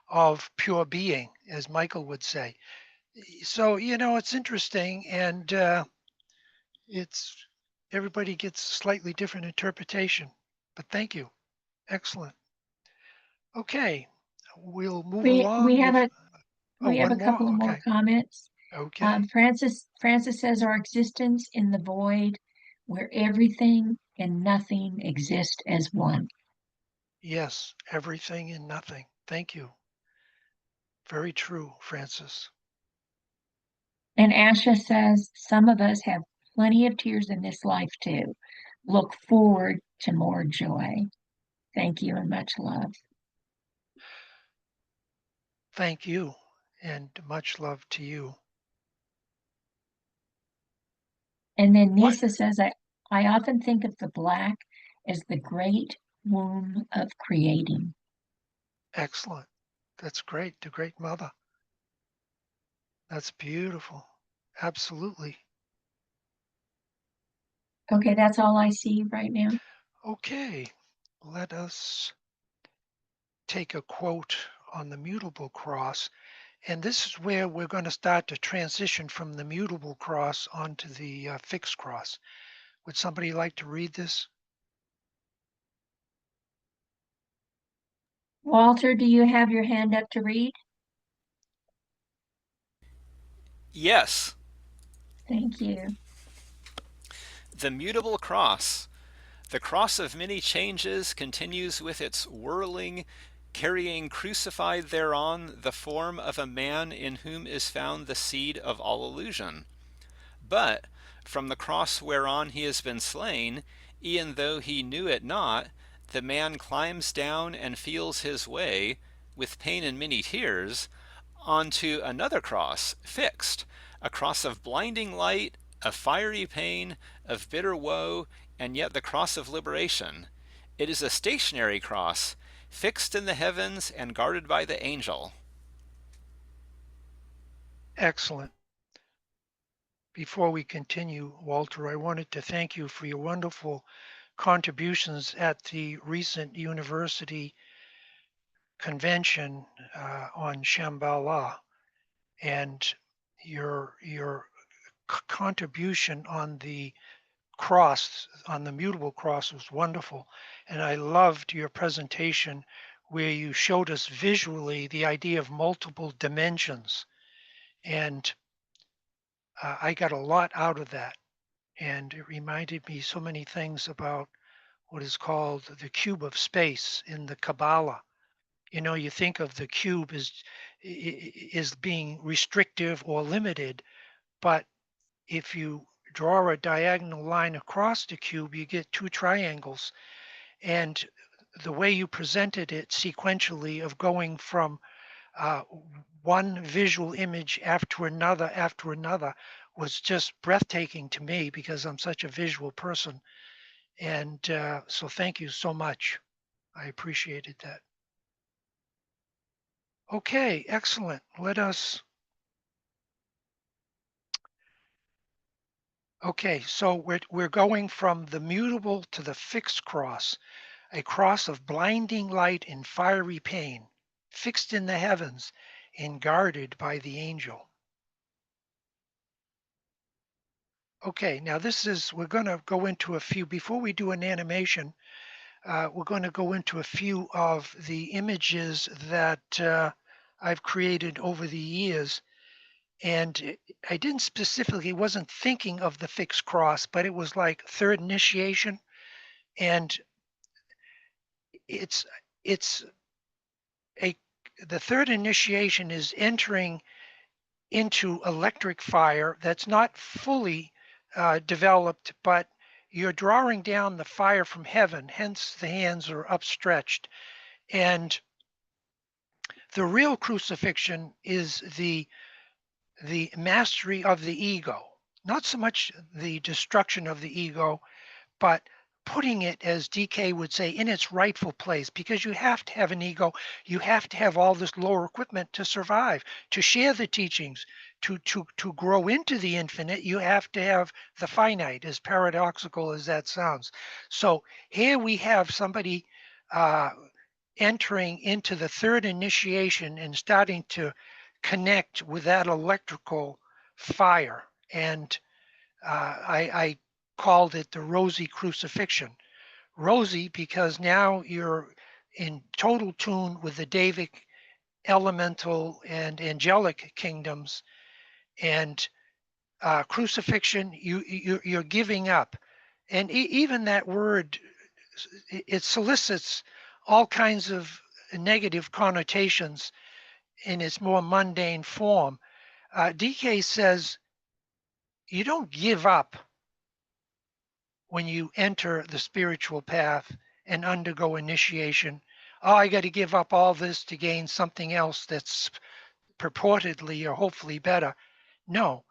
of pure being, as Michael would say. So, it's interesting, and it's everybody gets slightly different interpretation. But thank you. Excellent. Okay, we'll move along. We have One a more. couple of more Okay. comments. Okay. Francis says our existence in the void where everything and nothing exist as one. Yes, everything and nothing. Thank you. Very true, Francis. And Asha says some of us have plenty of tears in this life too. Look forward to more joy. Thank you and much love. Thank you, and much love to you. And then Nisa says, I often think of the black as the great womb of creating. Excellent. That's great. The Great Mother. That's beautiful. Absolutely. Okay, that's all I see right now. Okay, let us take a quote on the mutable cross. And this is where we're going to start to transition from the mutable cross onto the fixed cross. Would somebody like to read this? Walter, do you have your hand up to read? Yes. Thank you. The mutable cross. The cross of many changes continues with its whirling, carrying crucified thereon the form of a man in whom is found the seed of all illusion. But from the cross whereon he has been slain, e'en though he knew it not, the man climbs down and feels his way, with pain and many tears, onto another cross, fixed, a cross of blinding light, of fiery pain, of bitter woe, and yet the cross of liberation. It is a stationary cross, fixed in the heavens and guarded by the angel. Excellent. Before we continue, Walter, I wanted to thank you for your wonderful contributions at the recent university convention on Shambhala, and your contribution on the cross, on the mutable cross, was wonderful. And I loved your presentation where you showed us visually the idea of multiple dimensions. And I got a lot out of that. And it reminded me so many things about what is called the cube of space in the Kabbalah. You think of the cube as being restrictive or limited, but if you draw a diagonal line across the cube, you get two triangles. And the way you presented it sequentially of going from one visual image after another was just breathtaking to me because I'm such a visual person. And so thank you so much. I appreciated that. Okay, excellent. Okay, so we're going from the mutable to the fixed cross, a cross of blinding light and fiery pain, fixed in the heavens and guarded by the angel. Okay, now we're going to go into a few, before we do an animation, we're going to go into a few of the images that I've created over the years. And I didn't specifically, wasn't thinking of the fixed cross, but it was like third initiation. And it's a the third initiation is entering into electric fire that's not fully developed, but you're drawing down the fire from heaven, hence the hands are upstretched. And the real crucifixion is the mastery of the ego, not so much the destruction of the ego, but putting it, as DK would say, in its rightful place, because you have to have an ego. You have to have all this lower equipment to survive, to share the teachings, to grow into the infinite. You have to have the finite, as paradoxical as that sounds. So here we have somebody entering into the third initiation and starting to connect with that electrical fire. And I called it the rosy crucifixion. Rosy because now you're in total tune with the Davic elemental and angelic kingdoms, and crucifixion, you're giving up. And even that word, it solicits all kinds of negative connotations in its more mundane form. DK says you don't give up when you enter the spiritual path and undergo initiation. Oh, I got to give up all this to gain something else that's purportedly or hopefully better. No,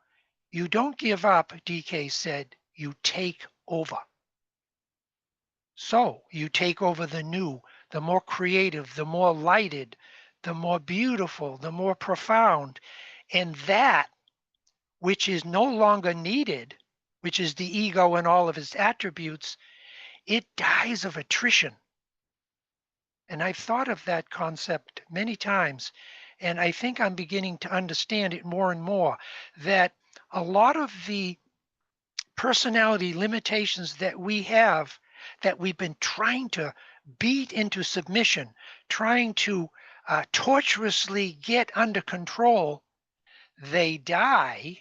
you don't give up, DK said, you take over. So you take over the new, the more creative, the more lighted, the more beautiful, the more profound. And that which is no longer needed, which is the ego and all of its attributes, it dies of attrition. And I've thought of that concept many times, and I think I'm beginning to understand it more and more, that a lot of the personality limitations that we have, that we've been trying to beat into submission, trying to tortuously get under control, they die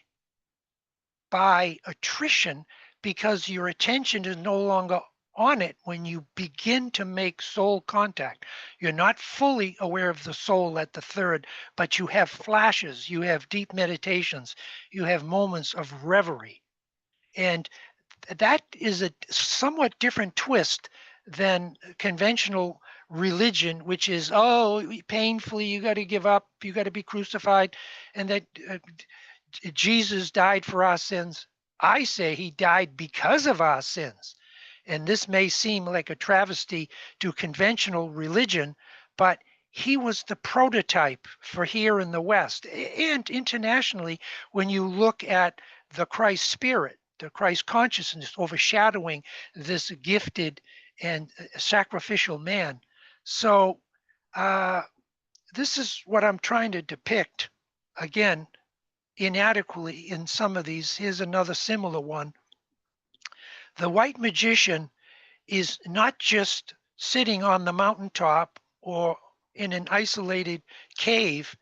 by attrition because your attention is no longer on it when you begin to make soul contact. You're not fully aware of the soul at the third, but you have flashes, you have deep meditations, you have moments of reverie. And that is a somewhat different twist than conventional religion, which is, oh, painfully, you got to give up, you got to be crucified, and that Jesus died for our sins. I say he died because of our sins. And this may seem like a travesty to conventional religion, but he was the prototype for here in the West and internationally. When you look at the Christ spirit, the Christ consciousness overshadowing this gifted and sacrificial man. So this is what I'm trying to depict, again, inadequately in some of these. Here's another similar one. The white magician is not just sitting on the mountaintop or in an isolated cave,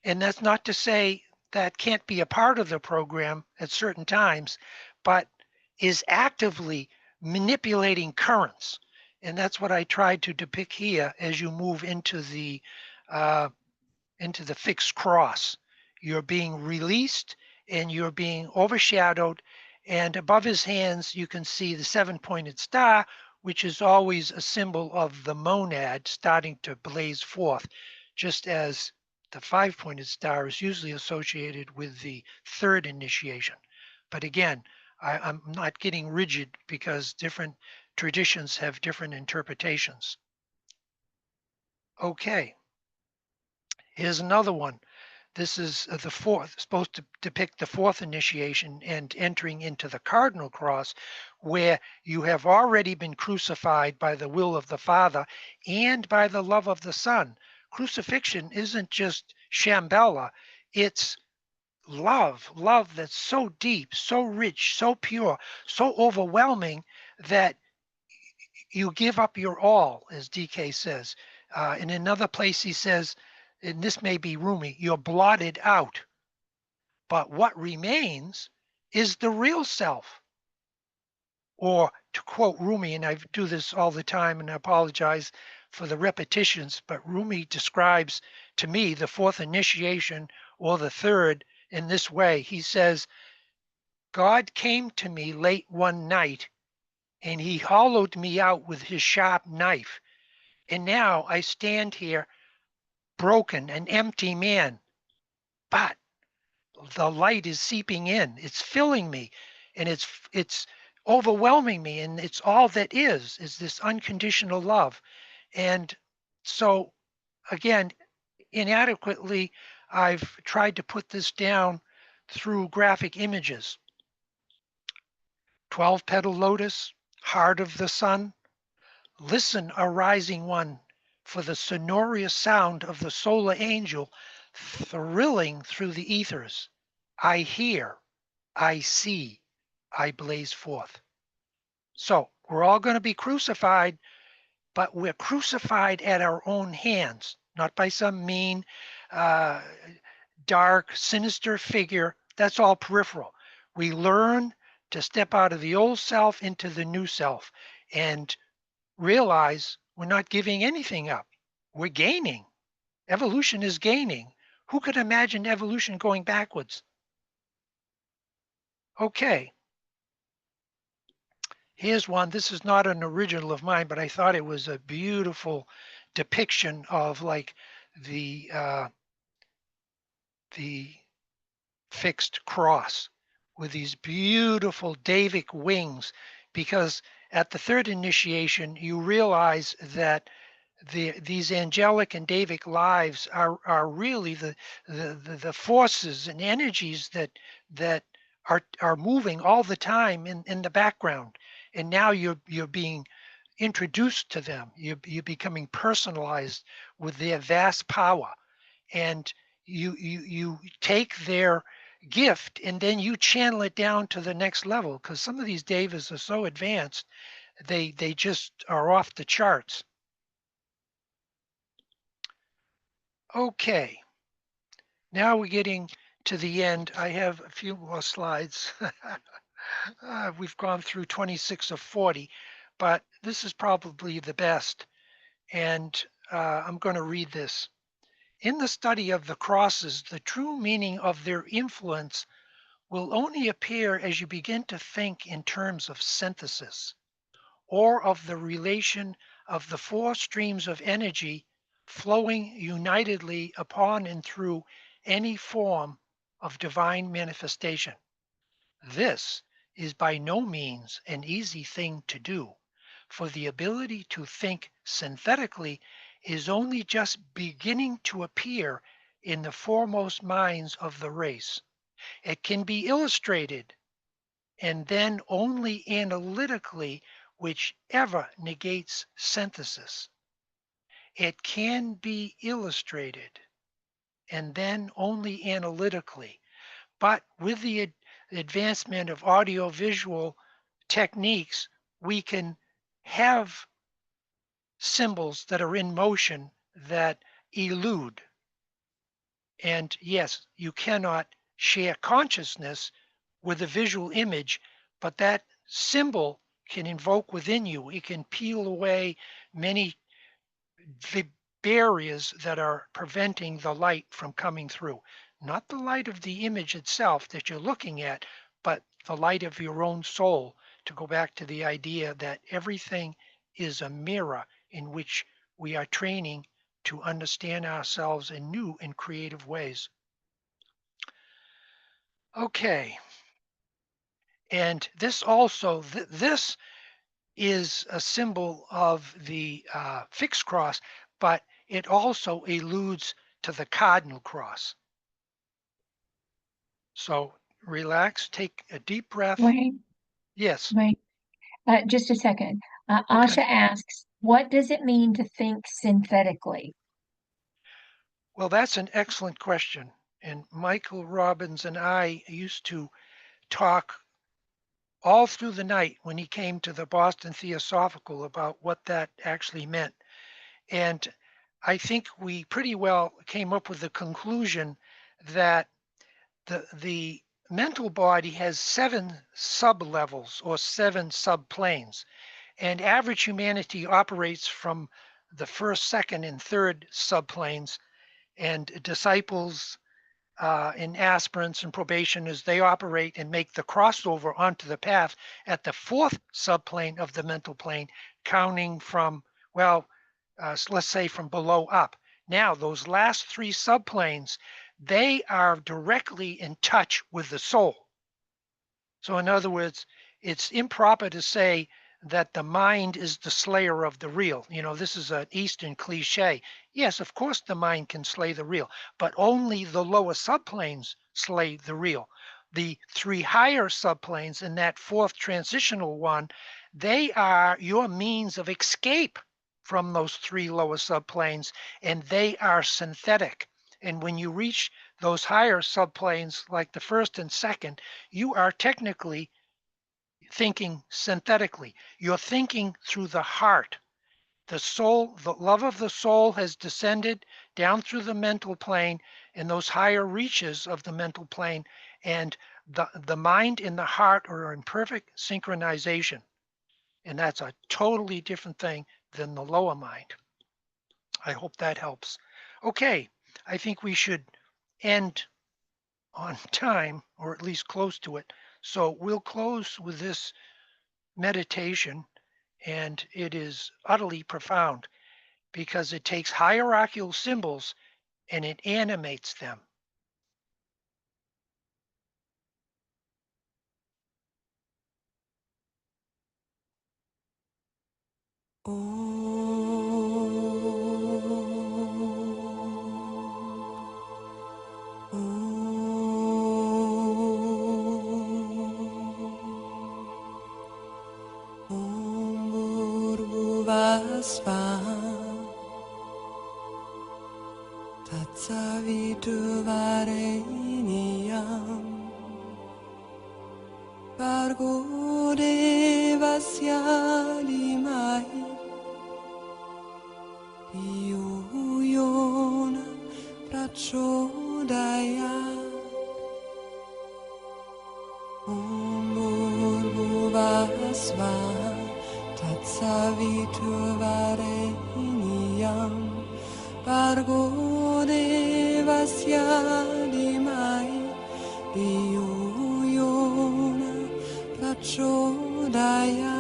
and that's not to say that can't be a part of the program at certain times, but is actively manipulating currents. And that's what I tried to depict here as you move into the fixed cross. You're being released and you're being overshadowed. And above his hands, you can see the 7-pointed star, which is always a symbol of the monad starting to blaze forth, just as the 5-pointed star is usually associated with the third initiation. But again, I'm not getting rigid because different traditions have different interpretations. Okay, here's another one. This is the fourth, supposed to depict the fourth initiation and entering into the cardinal cross, where you have already been crucified by the will of the Father and by the love of the Son. Crucifixion isn't just Shambhala, it's love that's so deep, so rich, so pure, so overwhelming that you give up your all, as DK says. In another place, he says, and this may be Rumi, you're blotted out. But what remains is the real self. Or to quote Rumi, and I do this all the time, and I apologize for the repetitions, but Rumi describes to me the fourth initiation or the third in this way. He says, God came to me late one night and he hollowed me out with his sharp knife. And now I stand here broken, an empty man. But the light is seeping in, it's filling me, and it's overwhelming me, and it's all that is this unconditional love. And so again, inadequately, I've tried to put this down through graphic images. 12-petal lotus, heart of the sun. Listen, a rising one, for the sonorous sound of the solar angel thrilling through the ethers. I hear, I see, I blaze forth. So we're all going to be crucified, but we're crucified at our own hands, not by some mean, dark, sinister figure. That's all peripheral. We learn to step out of the old self into the new self and realize we're not giving anything up. We're gaining. Evolution is gaining. Who could imagine evolution going backwards? Okay. Here's one. This is not an original of mine, but I thought it was a beautiful depiction of like the fixed cross with these beautiful Davic wings, because at the third initiation you realize that these angelic and Davic lives are really the forces and energies that are moving all the time in the background, and now you're being introduced to them. You're becoming personalized with their vast power, and you take their gift and then you channel it down to the next level, because some of these devas are so advanced they just are off the charts. Okay, now we're getting to the end. I have a few more slides. We've gone through 26 of 40, but this is probably the best, and I'm going to read this. In the study of the crosses, the true meaning of their influence will only appear as you begin to think in terms of synthesis, or of the relation of the four streams of energy flowing unitedly upon and through any form of divine manifestation. This is by no means an easy thing to do, for the ability to think synthetically is only just beginning to appear in the foremost minds of the race. It can be illustrated, and then only analytically, whichever negates synthesis. It can be illustrated, and then only analytically. But with the advancement of audiovisual techniques, we can have symbols that are in motion that elude. And yes, you cannot share consciousness with a visual image, but that symbol can invoke within you. It can peel away many barriers that are preventing the light from coming through. Not the light of the image itself that you're looking at, but the light of your own soul, to go back to the idea that everything is a mirror in which we are training to understand ourselves in new and creative ways. Okay. And this also, this is a symbol of the fixed cross, but it also alludes to the cardinal cross. So relax, take a deep breath. Wayne, Yes. Wayne, just a second. Okay. Asha asks, what does it mean to think synthetically? Well, that's an excellent question. And Michael Robbins and I used to talk all through the night when he came to the Boston Theosophical about what that actually meant. And I think we pretty well came up with the conclusion that the mental body has 7 sub-levels or 7 subplanes, and average humanity operates from the first, second, and third subplanes, and disciples in aspirants and probationers, they operate and make the crossover onto the path at the 4th subplane of the mental plane, counting from, well, let's say from below up. Now, those last 3 subplanes, they are directly in touch with the soul. So in other words, it's improper to say that the mind is the slayer of the real. You know, this is an Eastern cliche. Yes, of course the mind can slay the real, but only the lower subplanes slay the real. The 3 higher subplanes in that 4th transitional one, they are your means of escape from those 3 lower subplanes, and they are synthetic. And when you reach those higher subplanes, like the 1st and 2nd, you are technically thinking synthetically. You're thinking through the heart. The soul, the love of the soul has descended down through the mental plane and those higher reaches of the mental plane, and the mind and the heart are in perfect synchronization. And that's a totally different thing than the lower mind. I hope that helps. Okay, I think we should end on time, or at least close to it. So we'll close with this meditation, and it is utterly profound because it takes hierarchical symbols and it animates them. Bargo devasya limai Yona prachodaya Bhuvasva Tatsavitu Vareniyam Bargo devasya limai Yona prachodaya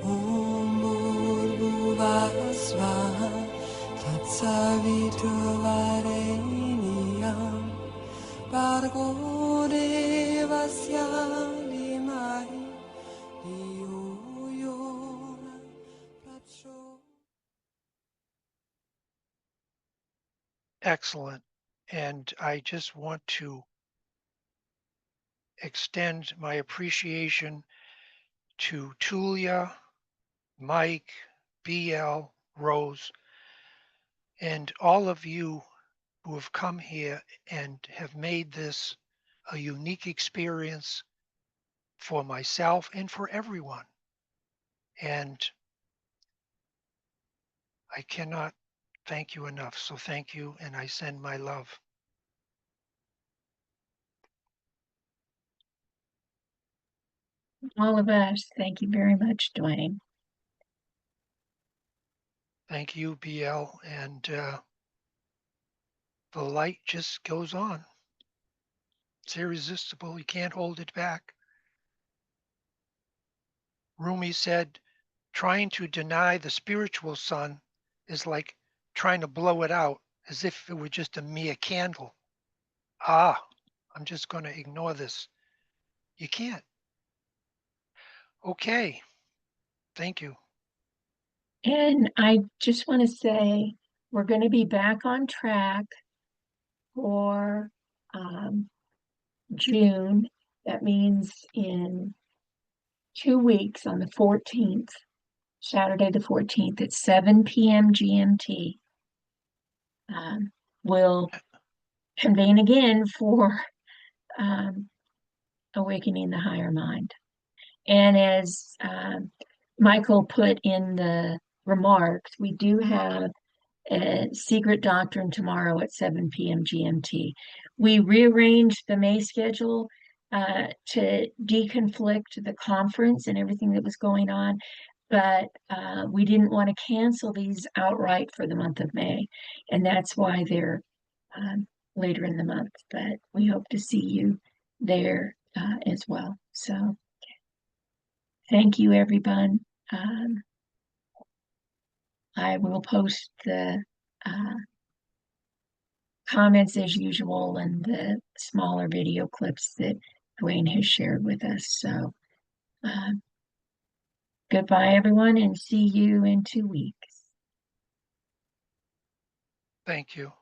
Bhuvasva Tatsavitu Vareniyam Bargo devasya limai Yona prachodaya. Excellent. And I just want to extend my appreciation to Tulia, Mike, BL, Rose, and all of you who have come here and have made this a unique experience for myself and for everyone. And I cannot thank you enough. So thank you, and I send my love. All of us, thank you very much, Duane. Thank you, BL. And the light just goes on. It's irresistible. You can't hold it back. Rumi said, trying to deny the spiritual sun is like trying to blow it out as if it were just a mere candle. Ah, I'm just going to ignore this. You can't. Okay. Thank you. And I just want to say we're going to be back on track for June. That means in 2 weeks on the 14th, Saturday the 14th at 7 p.m. GMT. We'll convene again for awakening the higher mind. And as Michael put in the remarks, we do have a secret doctrine tomorrow at 7 p.m. GMT. We rearranged the May schedule to deconflict the conference and everything that was going on, but we didn't want to cancel these outright for the month of May, and that's why they're later in the month. But we hope to see you there as well. So thank you, everyone. I will post the comments as usual and the smaller video clips that Duane has shared with us. So goodbye, everyone, and see you in 2 weeks. Thank you.